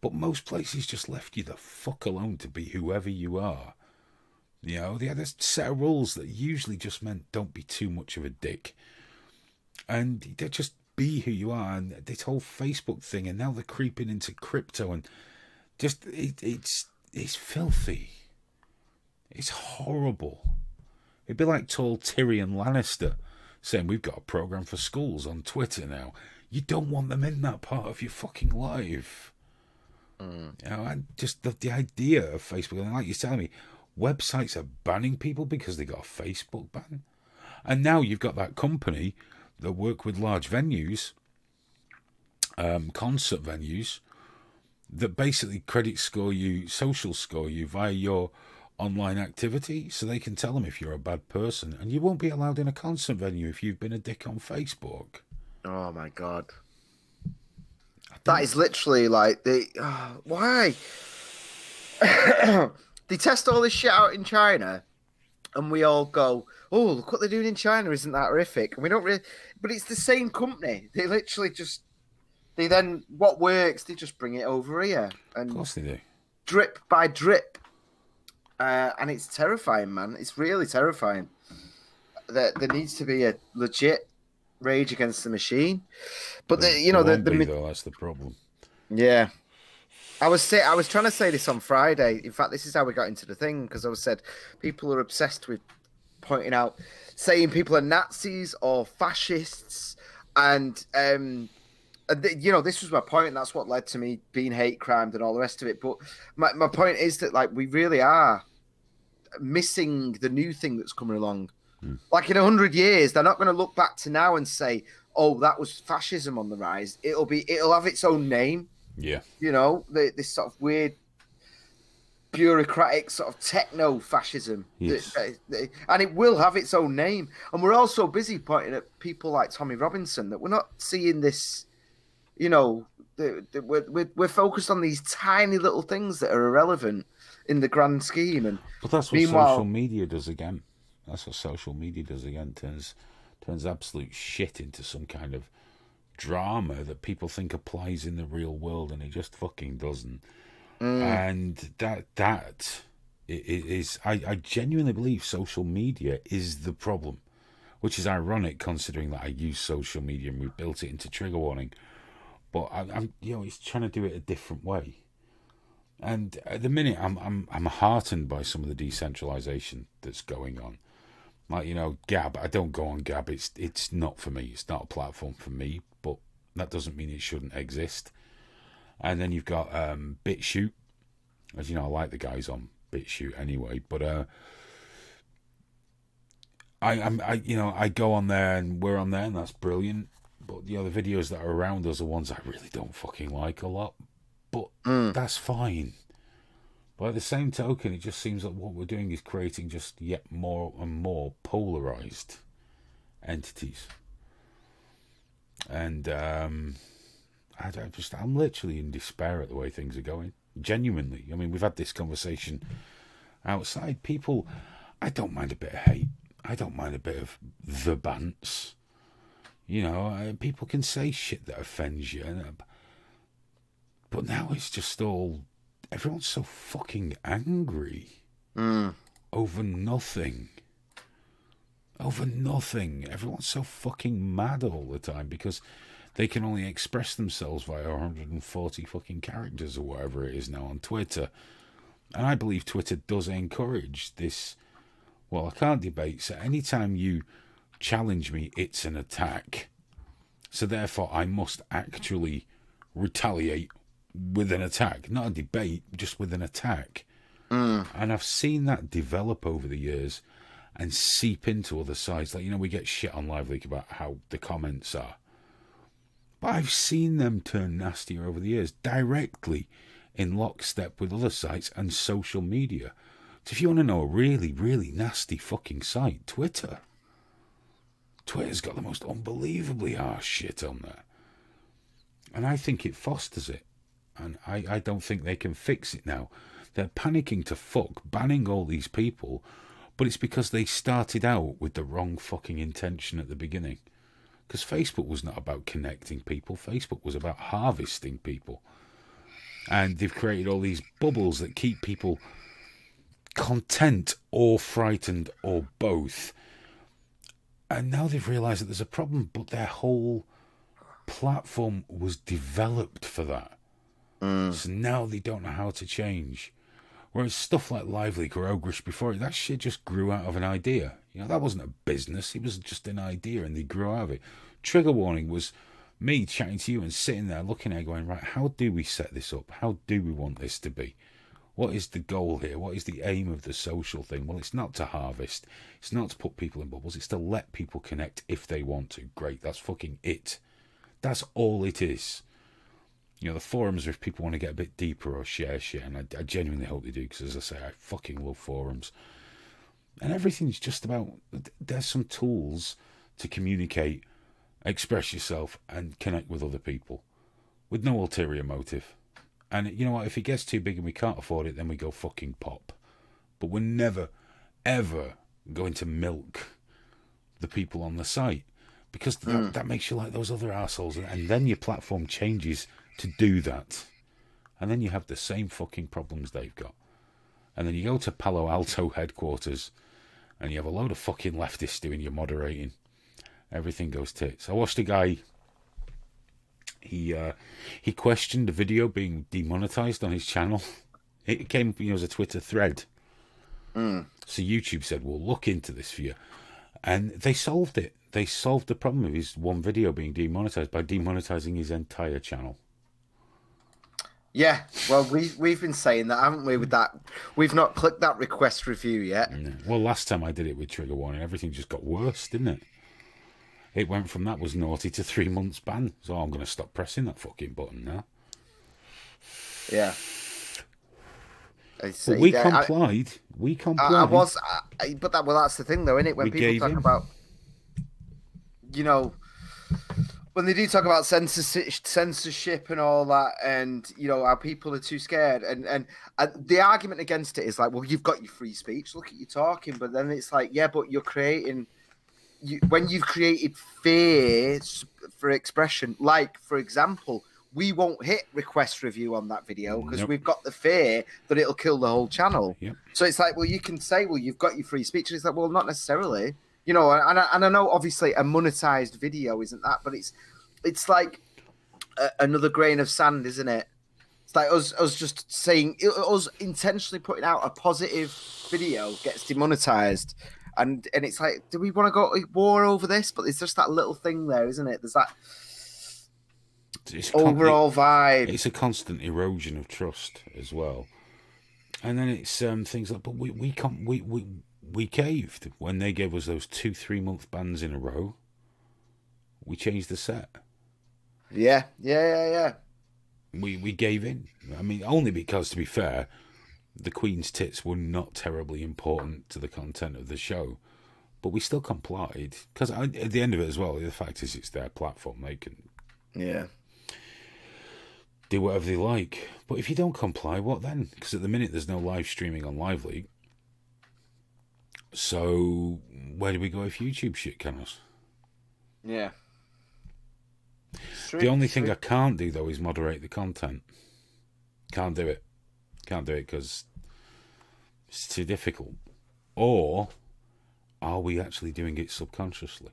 But most places just left you the fuck alone to be whoever you are. You know, they had a set of rules that usually just meant don't be too much of a dick. And they just be who you are. And this whole Facebook thing, and now they're creeping into crypto, and just, it's filthy. It's horrible. It'd be like tall Tyrion Lannister saying we've got a program for schools on Twitter now. You don't want them in that part of your fucking life. You know, and just the idea of Facebook, and like you're telling me, websites are banning people because they got a Facebook ban. And now you've got that company that work with large venues, concert venues, that basically credit score you, social score you via your online activity so they can tell them if you're a bad person, and you won't be allowed in a concert venue if you've been a dick on Facebook. Oh my god. That is literally like why? They test all this shit out in China, and we all go, "Oh, look what they're doing in China! Isn't that horrific?" And we don't really, but it's the same company. They literally just, what works, they just bring it over here, and Of course they do. drip by drip, and it's terrifying, man. It's really terrifying. There needs to be a legit Rage Against the Machine, but that's the problem. Yeah. I was trying to say this on Friday. In fact, this is how we got into the thing, because I said people are obsessed with pointing out, saying people are Nazis or fascists, and this was my point, and that's what led to me being hate crimed and all the rest of it. But my point is that like we really are missing the new thing that's coming along. Like in 100 years, they're not going to look back to now and say, "Oh, that was fascism on the rise." It'll have its own name. Yeah. You know, this sort of weird, bureaucratic sort of techno-fascism. Yes. And it will have its own name. And we're all so busy pointing at people like Tommy Robinson that we're not seeing this, you know, we're focused on these tiny little things that are irrelevant in the grand scheme. And but that's what social media does again. That's what social media does again. Turns absolute shit into some kind of drama that people think applies in the real world, and it just fucking doesn't. And that is I genuinely believe social media is the problem, which is ironic considering that I use social media and we built it into Trigger Warning. But I'm it's trying to do it a different way. And at the minute, I'm heartened by some of the decentralization that's going on. Like, Gab, I don't go on Gab. It's not for me. It's not a platform for me, but that doesn't mean it shouldn't exist. And then you've got BitChute. As you know, I like the guys on BitChute anyway, but I go on there and we're on there and that's brilliant. But the videos that are around us are ones I really don't fucking like a lot. But that's fine. But at the same token, it just seems like what we're doing is creating just yet more and more polarized entities. And I'm literally in despair at the way things are going. Genuinely. I mean, we've had this conversation outside. People, I don't mind a bit of hate. I don't mind a bit of the bants. People can say shit that offends you. But now it's just all... Everyone's so fucking angry over nothing. Over nothing. Everyone's so fucking mad all the time because they can only express themselves via 140 fucking characters or whatever it is now on Twitter. And I believe Twitter does encourage this. Well, I can't debate. So anytime you challenge me, it's an attack. So therefore, I must actually retaliate with an attack, not a debate, just with an attack. And I've seen that develop over the years and seep into other sides. Like, we get shit on Live Leak about how the comments are, but I've seen them turn nastier over the years, directly in lockstep with other sites and social media. So if you want to know a really, really nasty fucking site, Twitter's got the most unbelievably harsh shit on there, and I think it fosters it. And I don't think they can fix it now. They're panicking to fuck, banning all these people, but it's because they started out with the wrong fucking intention at the beginning. Because Facebook was not about connecting people. Facebook was about harvesting people. And they've created all these bubbles that keep people content or frightened or both. And now they've realised that there's a problem, but their whole platform was developed for that. So now they don't know how to change. Whereas stuff like LiveLeak or Ogrish before it, that shit just grew out of an idea. That wasn't a business. It was just an idea and they grew out of it. Trigger Warning was me chatting to you and sitting there looking at it going, right, how do we set this up? How do we want this to be? What is the goal here? What is the aim of the social thing? Well, it's not to harvest. It's not to put people in bubbles. It's to let people connect if they want to. Great, that's fucking it. That's all it is. You know, the forums are if people want to get a bit deeper or share shit, and I genuinely hope they do, because as I say, I fucking love forums. And everything's just about, there's some tools to communicate, express yourself, and connect with other people with no ulterior motive. And you know what, if it gets too big and we can't afford it, then we go fucking pop. But we're never, ever going to milk the people on the site, because that makes you like those other assholes, and then your platform changes to do that, and then you have the same fucking problems they've got. And then you go to Palo Alto headquarters and you have a load of fucking leftists doing your moderating. Everything goes tits. I watched a guy, he questioned a video being demonetized on his channel. It came, as a Twitter thread. So YouTube said, we'll look into this for you, and they solved it. They solved the problem of his one video being demonetized by demonetizing his entire channel. Yeah, well, we've been saying that, haven't we? With that, we've not clicked that request review yet. Yeah. Well, last time I did it with trigger warning, everything just got worse, didn't it? It went from that was naughty to 3 months ban. So I'm going to stop pressing that fucking button now. Yeah. But we complied. We complied. But that's the thing, though, isn't it? When people talk about, when they do talk about censorship and all that, and how people are too scared, and the argument against it is like, well, you've got your free speech. Look at you talking, but then it's like, yeah, but you're creating. When you've created fear for expression, like for example, we won't hit request review on that video because we've got the fear that it'll kill the whole channel. Yep. So it's like, well, you can say, well, you've got your free speech. And it's like, well, not necessarily. And I know obviously a monetized video isn't that, but it's like another grain of sand, isn't it? It's like us just saying, us intentionally putting out a positive video gets demonetized. And it's like, do we want to go to war over this? But it's just that little thing there, isn't it? There's that overall vibe. It's a constant erosion of trust as well. And then it's things like, but we caved when they gave us those 2-3 month bans in a row. We changed the set. Yeah. We gave in. I mean, only because, to be fair, the Queen's tits were not terribly important to the content of the show, but we still complied, because at the end of it as well, the fact is it's their platform. They can do whatever they like. But if you don't comply, what then? Because at the minute there's no live streaming on Live League. So where do we go if YouTube shit can us? Yeah. The only thing I can't do, though, is moderate the content. Can't do it. Can't do it because it's too difficult. Or are we actually doing it subconsciously?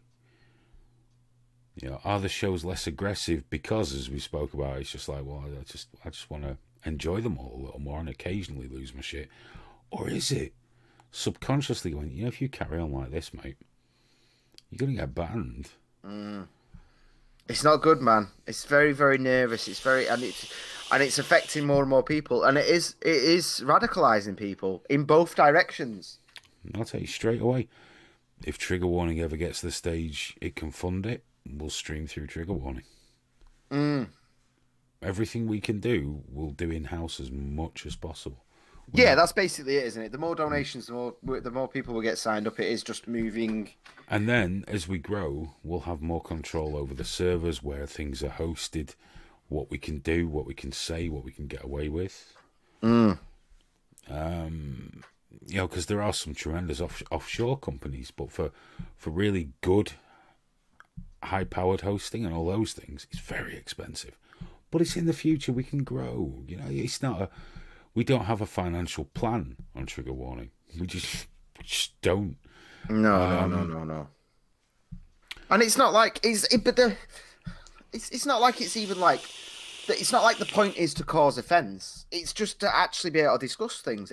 Are the shows less aggressive because, as we spoke about, it's just like, well, I just want to enjoy them all a little more and occasionally lose my shit? Or is it subconsciously going, if you carry on like this, mate, you're going to get banned? It's not good, man. It's very, very nervous. It's very, and it's affecting more and more people, and it is radicalizing people in both directions. I'll tell you straight away, if Trigger Warning ever gets to the stage it can fund it, we'll stream through Trigger Warning. Everything we can do, we'll do in-house as much as possible. That's basically it, isn't it? The more donations, the more people will get signed up. It is just moving. And then, as we grow, we'll have more control over the servers, where things are hosted, what we can do, what we can say, what we can get away with. Because there are some tremendous offshore companies, but for really good, high-powered hosting and all those things, it's very expensive. But it's in the future. We can grow. It's not we don't have a financial plan on Trigger Warning. We just don't. No. And it's not like it's not like it's even like it's not like the point is to cause offence. It's just to actually be able to discuss things.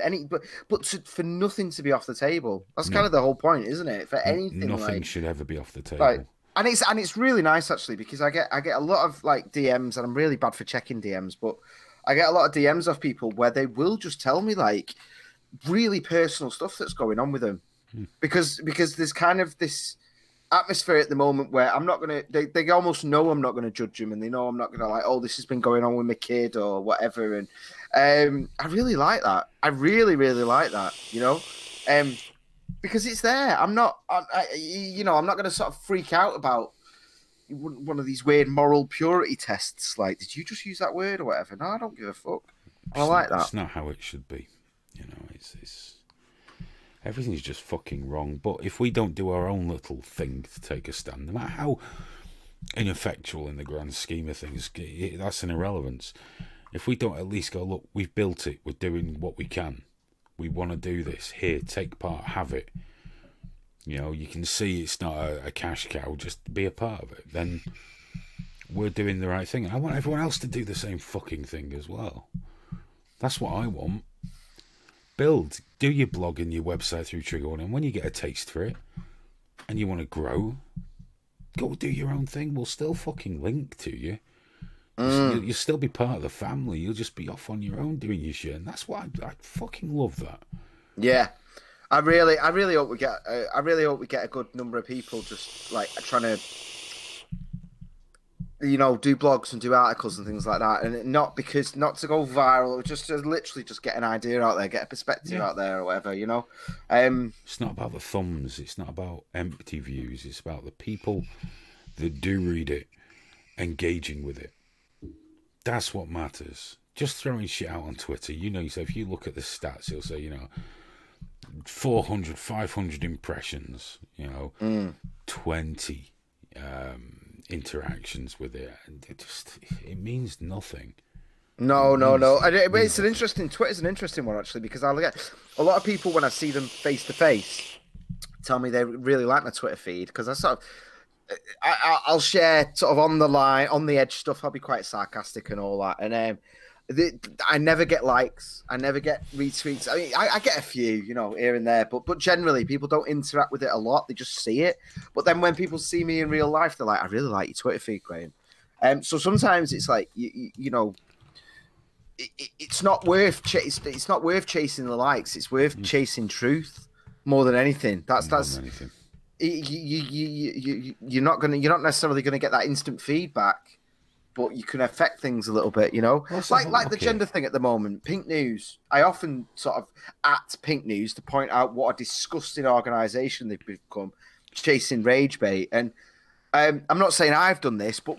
For nothing to be off the table. That's kind of the whole point, isn't it? For anything, nothing should ever be off the table. Like, and it's really nice actually, because I get a lot of like DMs, and I'm really bad for checking DMs, but I get a lot of DMs of people where they will just tell me like really personal stuff that's going on with them, because there's kind of this. atmosphere at the moment where I'm not gonna. They almost know I'm not gonna judge them, and they know I'm not gonna like, oh, this has been going on with my kid or whatever. And I really like that. I really, really like that. You know, because it's there. I'm not. I'm not gonna sort of freak out about one of these weird moral purity tests. Like, did you just use that word or whatever? No, I don't give a fuck. I like that. It's not how it should be. You know, it's everything's just fucking wrong. But if we don't do our own little thing to take a stand, no matter how ineffectual in the grand scheme of things, that's an irrelevance. If we don't at least go, look, we've built it, we're doing what we can, we want to do this, here, take part, have it. You know, you can see it's not a cash cow, just be a part of it. Then we're doing the right thing. I want everyone else to do the same fucking thing as well. That's what I want. Do your blog and your website through Trigger Warning. And when you get a taste for it and you want to grow, go do your own thing. We'll still fucking link to you. You'll still be part of the family. You'll just be off on your own doing your shit. And that's why I fucking love that. Yeah. I really hope we get a good number of people just like trying to, you know, do blogs and do articles and things like that, and not to go viral, just to literally just get an idea out there, get a perspective out there or whatever, you know. It's not about the thumbs, it's not about empty views, it's about the people that do read it engaging with it. That's what matters. Just throwing shit out on Twitter, you know, so if you look at the stats, it'll say, you know, 400, 500 impressions, you know, 20 interactions with it, and it means nothing. No. It's an interesting. Twitter's an interesting one actually, because I'll get a lot of people when I see them face to face tell me they really like my Twitter feed, because I sort of I'll share sort of on the line, on the edge stuff. I'll be quite sarcastic and all that, and I never get likes. I never get retweets. I mean, I get a few, you know, here and there, but generally people don't interact with it a lot. They just see it. But then when people see me in real life, they're like, I really like your Twitter feed, Graham. So sometimes it's like, you know, it's not worth it's not worth chasing the likes. It's worth chasing truth more than anything. That's anything. You're not necessarily gonna get that instant feedback, but you can affect things a little bit, you know. Like the gender thing at the moment, Pink News. I often sort of at Pink News to point out what a disgusting organisation they've become, chasing rage bait. And I'm not saying I've done this, but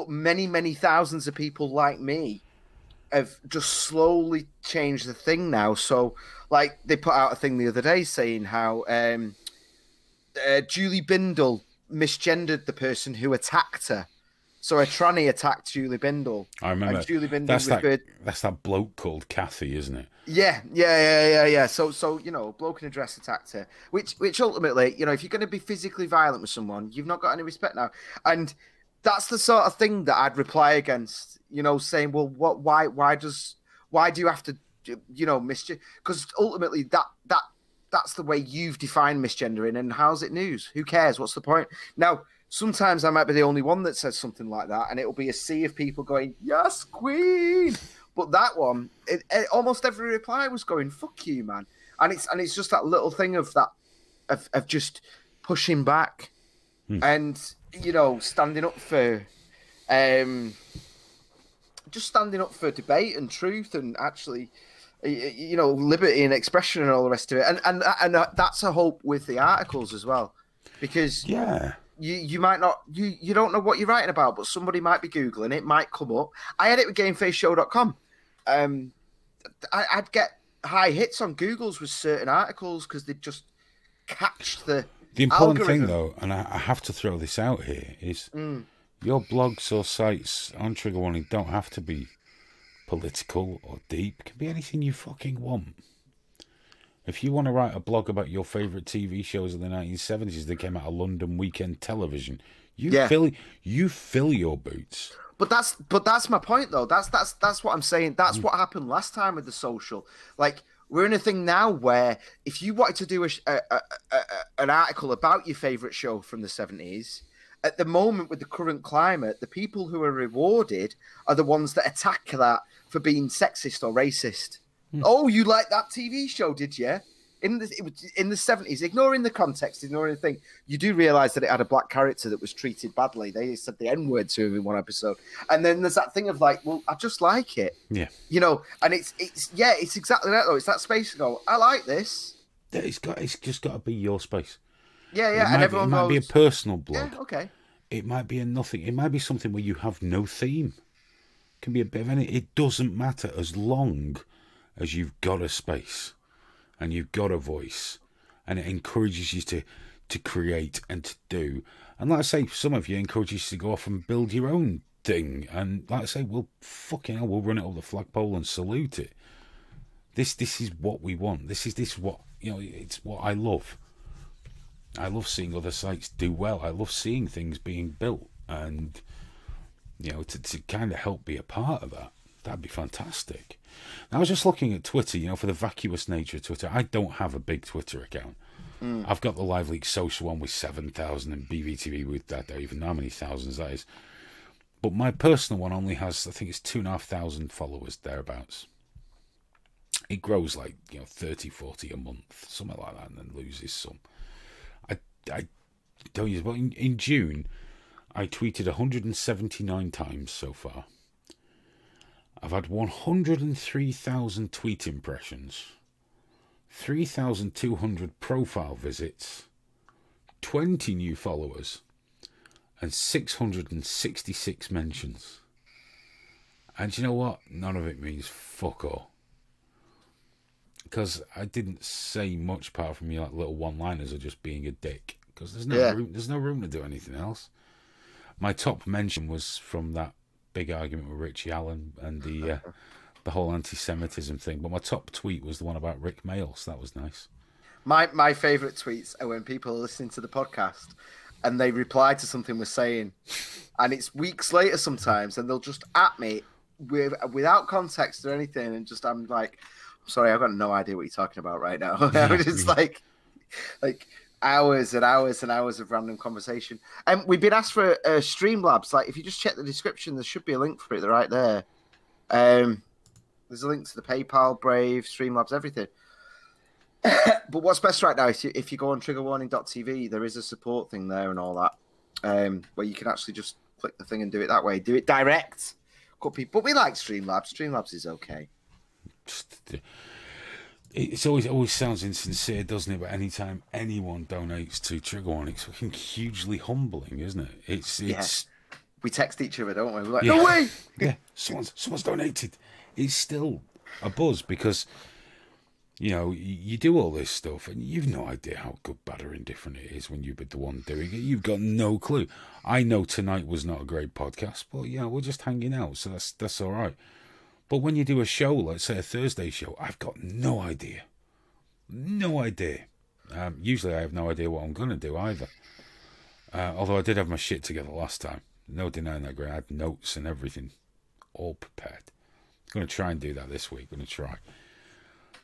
many thousands of people like me have just slowly changed the thing now. So, like, they put out a thing the other day saying how Julie Bindel misgendered the person who attacked her. So a tranny attacked Julie Bindel. I remember. And Julie Bindel that's that bloke called Kathy, isn't it? Yeah. So you know, bloke in a dress attacked her, which ultimately, you know, if you're going to be physically violent with someone, you've not got any respect now. And that's the sort of thing that I'd reply against. You know, saying, well, why do you have to, you know, misgender? Because ultimately, that's the way you've defined misgendering, and how's it news? Who cares? What's the point? Now, sometimes I might be the only one that says something like that, and it'll be a sea of people going, yes, queen. But that one, almost every reply was going, fuck you, man. And it's just that little thing of that, of just pushing back and, you know, standing up for, just standing up for debate and truth and actually, you know, liberty and expression and all the rest of it. And that's a hope with the articles as well, because you might not, you don't know what you're writing about, but somebody might be Googling it, might come up. I had it with GameFaceShow.com. I'd get high hits on Google's with certain articles because they'd just catch the important algorithm. thing, though, and I have to throw this out here, is your blogs or sites on Trigger Warning don't have to be political or deep. It can be anything you fucking want. If you want to write a blog about your favourite TV shows of the 1970s that came out of London weekend television, you fill your boots. But that's my point, though. That's what I'm saying. That's what happened last time with the social. Like, we're in a thing now where if you wanted to do an article about your favourite show from the 70s, at the moment with the current climate, the people who are rewarded are the ones that attack that for being sexist or racist. Oh, you like that TV show, did you? in the 70s, ignoring the context, ignoring the thing, you do realize that it had a black character that was treated badly. They said the N-word to him in one episode. And then there's that thing of like, well, I just like it. Yeah. You know, and it's exactly that though. It's that space to go, I like this. Yeah, it's just got to be your space. Yeah, yeah. And everyone might be a personal blog. Yeah, okay. It might be a nothing. It might be something where you have no theme. It can be a bit of anything. It doesn't matter as long as you've got a space and you've got a voice and it encourages you to create and to do. And like I say, some of you encourages you to go off and build your own thing. And like I say, well, fucking hell, we'll run it up the flagpole and salute it. This is what we want. This is what, you know, it's what I love. I love seeing other sites do well. I love seeing things being built, and you know, to kind of help be a part of that. That'd be fantastic. Now, I was just looking at Twitter, you know, for the vacuous nature of Twitter. I don't have a big Twitter account. I've got the Live League social one with 7,000 and BBTV with that. I don't even know how many thousands that is. But my personal one only has, I think it's 2,500 followers, thereabouts. It grows like, you know, 30, 40 a month, something like that, and then loses some. I don't use, but in June, I tweeted 179 times so far. I've had 103,000 tweet impressions, 3,200 profile visits, 20 new followers, and 666 mentions. And you know what? None of it means fuck all. Because I didn't say much apart from like little one-liners of just being a dick. Because there's no room. There's no room to do anything else. My top mention was from that big argument with Richie Allen and the whole anti-Semitism thing. But my top tweet was the one about Rick Mail, so that was nice. My favourite tweets are when people are listening to the podcast and they reply to something we're saying, and it's weeks later sometimes, and they'll just at me without context or anything, and just I'm like, sorry, I've got no idea what you're talking about right now. It's like hours and hours and hours of random conversation. And we've been asked for Streamlabs. Like, if you just check the description, there should be a link for it right there. There's a link to the PayPal, Brave, Streamlabs, everything. But what's best right now is if you go on triggerwarning.tv, there is a support thing there and all that, where you can actually just click the thing and do it that way. Do it direct. But we like Streamlabs. Streamlabs is okay. It always sounds insincere, doesn't it? But anytime anyone donates to Trigger Warning, it's fucking hugely humbling, isn't it? It's we text each other, don't we? We're like, no way. Yeah, someone's donated. It's still a buzz because, you know, you do all this stuff and you've no idea how good, bad, or indifferent it is when you've been the one doing it. You've got no clue. I know tonight was not a great podcast, but yeah, we're just hanging out, so that's all right. But when you do a show, let's say a Thursday show, I've got no idea. No idea. Usually I have no idea what I'm going to do either. Although I did have my shit together last time. No denying that, Greg. I had notes and everything all prepared. I'm going to try and do that this week. I'm going to try.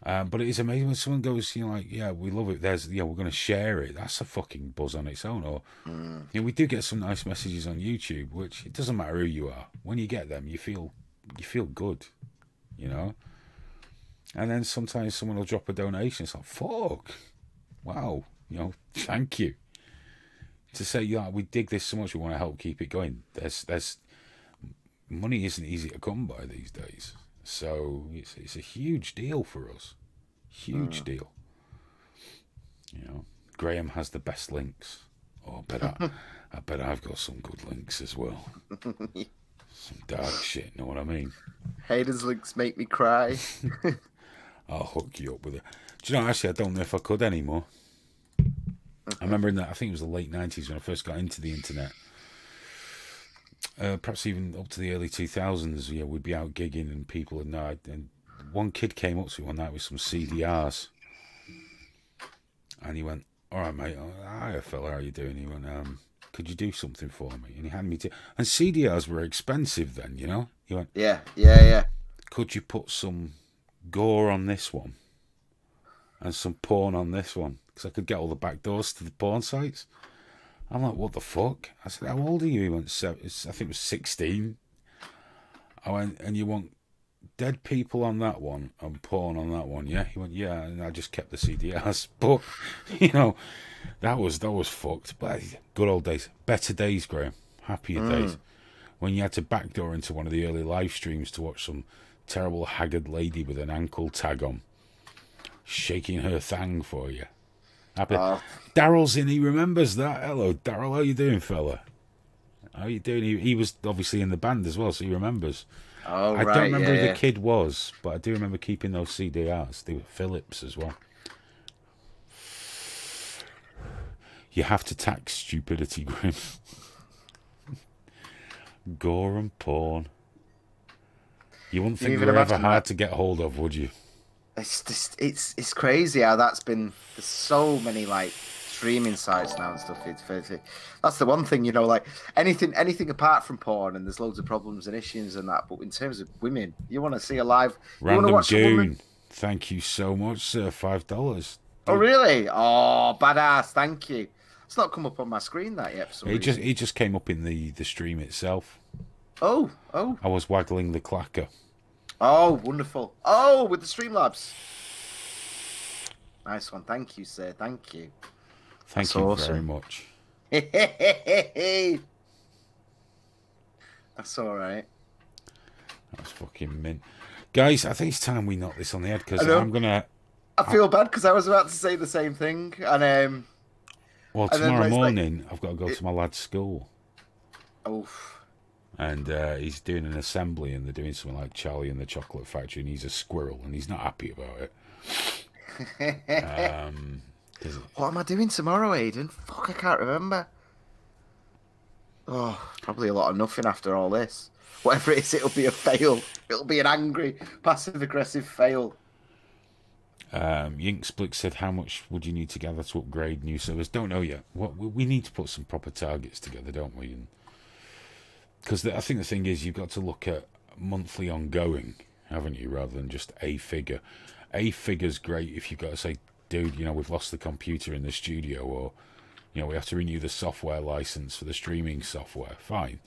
But it is amazing when someone goes, you know, like, yeah, we love it. We're going to share it. That's a fucking buzz on its own. Or, you know, we do get some nice messages on YouTube, which it doesn't matter who you are. When you get them, you feel good, you know. And then sometimes someone will drop a donation. It's like, fuck, wow, you know, thank you. To say, yeah, we dig this so much, we want to help keep it going. There's money isn't easy to come by these days, so it's a huge deal for us, huge deal. You know, Graham has the best links. Oh, I bet I've got some good links as well. Some dark shit, know what I mean? Haters links make me cry. I'll hook you up with it. Do you know, actually, I don't know if I could anymore. I remember in that, I think it was the late 90s when I first got into the internet. Perhaps even up to the early 2000s, yeah, we'd be out gigging and people would know. And one kid came up to me one night with some CDRs. And he went, all right, mate, hi, fella, how you doing? He went, could you do something for me? And he handed me and CDRs were expensive then, you know? He went, yeah. Could you put some gore on this one and some porn on this one? Because I could get all the back doors to the porn sites. I'm like, what the fuck? I said, how old are you? He went, I think it was 16. I went, and you want dead people on that one and porn on that one. Yeah, he went, yeah, and I just kept the CDRs. But you know, that was fucked. But good old days, better days, Graham, happier days. When you had to backdoor into one of the early live streams to watch some terrible haggard lady with an ankle tag on, shaking her thang for you. Happy. Daryl's in, he remembers that. Hello, Daryl, how you doing, fella? How you doing? He was obviously in the band as well, so he remembers. Oh, I right, don't remember who yeah. the kid was, but I do remember keeping those CDRs. They were Philips as well. You have to tax stupidity, Grim. Gore and porn. You wouldn't think they were ever hard to get hold of, would you? It's just, it's crazy how that's been. There's so many like streaming sites now and stuff. That's the one thing, you know, like anything apart from porn, and there's loads of problems and issues and that. But in terms of women, you want to see a live. Random Goon, thank you so much, sir. $5. Oh really? Oh, badass! Thank you. It's not come up on my screen that yet. For some reason. It just came up in the stream itself. Oh. I was waggling the clacker. Oh, wonderful. Oh, with the Streamlabs. Nice one. Thank you, sir. Thank you. Thank you very much. That's all right. That's fucking mint. Guys, I think it's time we knock this on the head because I'm going to... I feel bad because I was about to say the same thing. And well, tomorrow morning, I've got to go to my lad's school. Oh. And he's doing an assembly, and they're doing something like Charlie and the Chocolate Factory, and he's a squirrel, and he's not happy about it. What am I doing tomorrow, Aidan? Fuck, I can't remember. Oh, probably a lot of nothing after all this. Whatever it is, it'll be a fail. It'll be an angry, passive-aggressive fail. Yinksplick said, how much would you need to gather to upgrade new servers? Don't know yet. We need to put some proper targets together, don't we? Because I think the thing is, you've got to look at monthly ongoing, haven't you, rather than just a figure. A figure's great if you've got to say, dude, you know, we've lost the computer in the studio, or, you know, we have to renew the software license for the streaming software. Fine.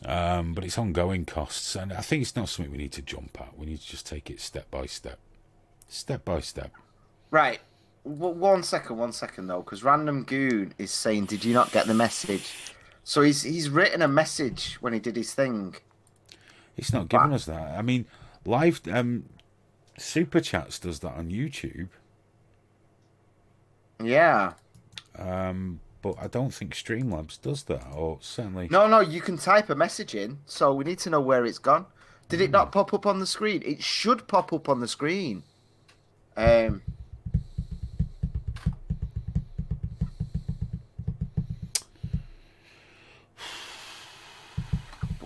But it's ongoing costs, and I think it's not something we need to jump at. We need to just take it step by step. Step by step. Right. One second, though, because Random Goon is saying, did you not get the message? So he's written a message when he did his thing. It's not giving us that. I mean, live Super Chats does that on YouTube. Yeah. But I don't think Streamlabs does that, or certainly... No, you can type a message in, so we need to know where it's gone. Did it not pop up on the screen? It should pop up on the screen. But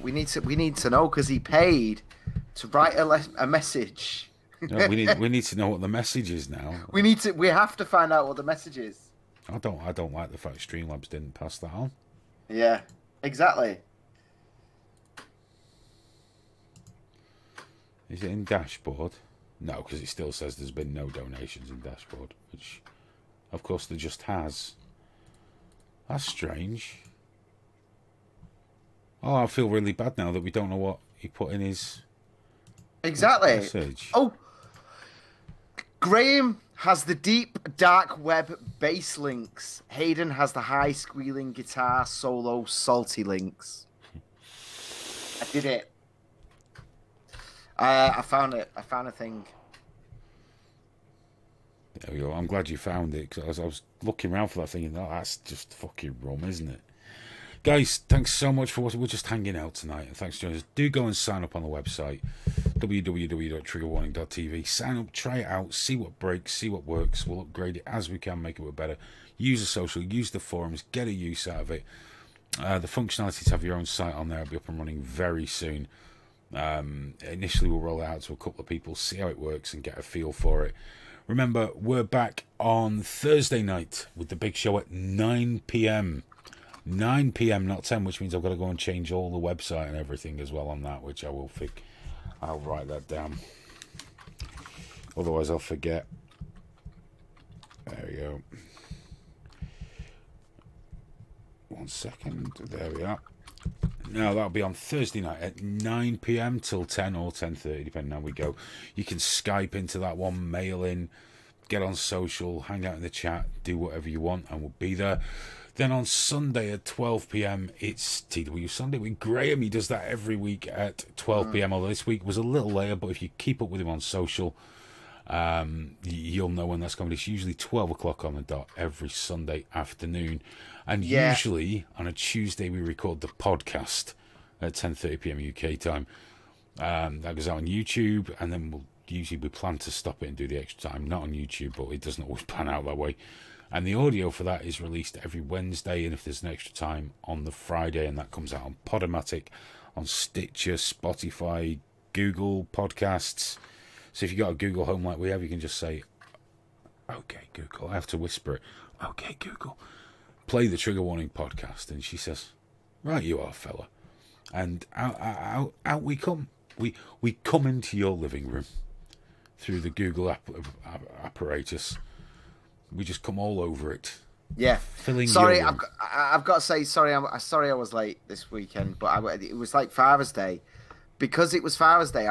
we need to know, because he paid to write a message. No, we need to know what the message is now. We have to find out what the message is. I don't like the fact Streamlabs didn't pass that on. Yeah, exactly. Is it in dashboard? No, because it still says there's been no donations in dashboard, which, of course, there just has. That's strange. Oh, I feel really bad now that we don't know what he put in his message. Oh, Graham has the deep, dark web bass links. Hayden has the high, squealing guitar solo salty links. I did it. I found it. I found a thing. There we go. I'm glad you found it, because I was looking around for that thing, and that's just fucking rum, isn't it? Guys, thanks so much for watching. We're just hanging out tonight, and thanks for joining us. Do go and sign up on the website, www.triggerwarning.tv. Sign up, try it out, see what breaks, see what works. We'll upgrade it as we can, make it work better. Use the social, use the forums, get a use out of it. The functionality to have your own site on there will be up and running very soon. Initially, we'll roll it out to a couple of people, see how it works, and get a feel for it. Remember, we're back on Thursday night with the big show at 9 p.m. 9 p.m, not 10, which means I've got to go and change all the website and everything as well on that, which I will think. I'll write that down. Otherwise, I'll forget. There we go. 1 second. There we are. No, that'll be on Thursday night at 9 p.m. till 10 or 10:30, depending on how we go. You can Skype into that one, mail in, get on social, hang out in the chat, do whatever you want, and we'll be there. Then on Sunday at 12 p.m, it's TW Sunday with Graham. He does that every week at 12 p.m, although this week was a little later, but if you keep up with him on social, you'll know when that's coming. It's usually 12 o'clock on the dot every Sunday afternoon. And usually on a Tuesday we record the podcast at 10:30 p.m. UK time. That goes out on YouTube, and then we plan to stop it and do the extra time, not on YouTube, but it doesn't always pan out that way. And the audio for that is released every Wednesday, and if there's an extra time, on the Friday, and that comes out on Podomatic, on Stitcher, Spotify, Google Podcasts. So if you've got a Google Home like we have, you can just say, "Okay, Google," I have to whisper it, "Okay, Google, play the Trigger Warning podcast," and she says, "Right you are, fella." And out we come. We come into your living room through the Google apparatus. We just come all over it. Yeah. Filling sorry, your room. I've got to say sorry. Sorry I was late this weekend, but it was like Father's Day. Because it was Father's Day,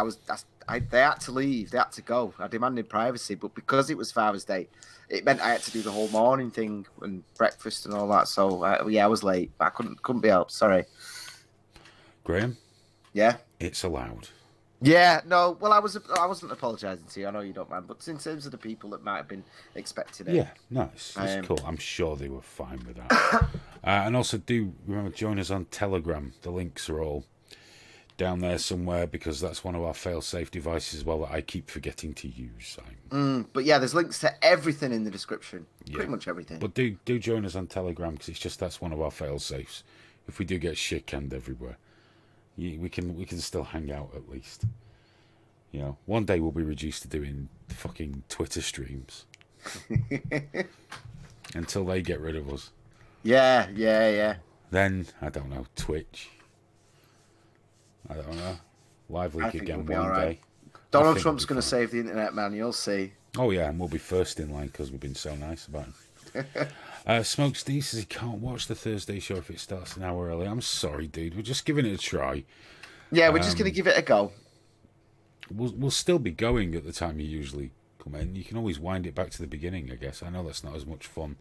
they had to leave. They had to go. I demanded privacy, but because it was Father's Day, it meant I had to do the whole morning thing and breakfast and all that. So I was late. I couldn't be helped. Sorry. Graham? Yeah. It's allowed. Yeah, no. Well, I wasn't apologising to you. I know you don't mind, but in terms of the people that might have been expecting it, Yeah, nice. It's cool. I'm sure they were fine with that. And also, do remember, join us on Telegram. The links are all down there somewhere, because that's one of our fail-safe devices as well that I keep forgetting to use. But yeah, there's links to everything in the description. Yeah. Pretty much everything. But do join us on Telegram, because that's one of our fail-safes. If we do get shit-canned everywhere, we can still hang out at least. You know, one day we'll be reduced to doing fucking Twitter streams until they get rid of us. Yeah. Then I don't know, Twitch. I don't know. Live Leak again one day. Donald Trump's going to save the internet, man. You'll see. Oh yeah, and we'll be first in line because we've been so nice about him. Smoke Steve says he can't watch the Thursday show if it starts an hour early. I'm sorry, dude. We're just giving it a try. Yeah, we're just going to give it a go. We'll still be going at the time you usually come in. You can always wind it back to the beginning, I guess. I know that's not as much fun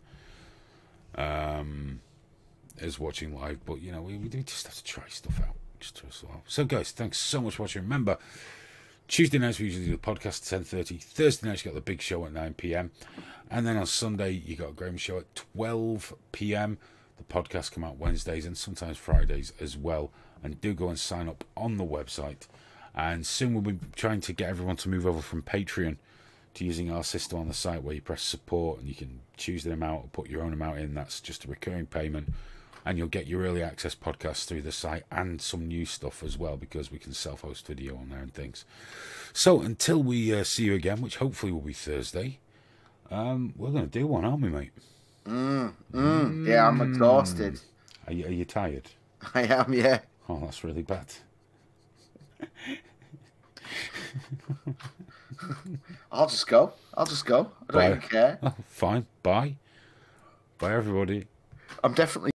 as watching live, but you know, we do just have to try stuff out. So guys, thanks so much for watching. Remember, Tuesday nights we usually do the podcast at 10:30. Thursday nights you got the big show at 9 p.m. And then on Sunday you got a Graham show at 12 p.m. The podcasts come out Wednesdays and sometimes Fridays as well. And do go and sign up on the website. And soon we'll be trying to get everyone to move over from Patreon to using our system on the site where you press support and you can choose the amount or put your own amount in. That's just a recurring payment. And you'll get your early access podcasts through the site and some new stuff as well, because we can self-host video on there and things. So until we see you again, which hopefully will be Thursday, we're going to do one, aren't we, mate? Yeah, I'm exhausted. Are you tired? I am, yeah. Oh, that's really bad. I'll just go. I don't even care. Oh, fine. Bye. Bye, everybody. I'm definitely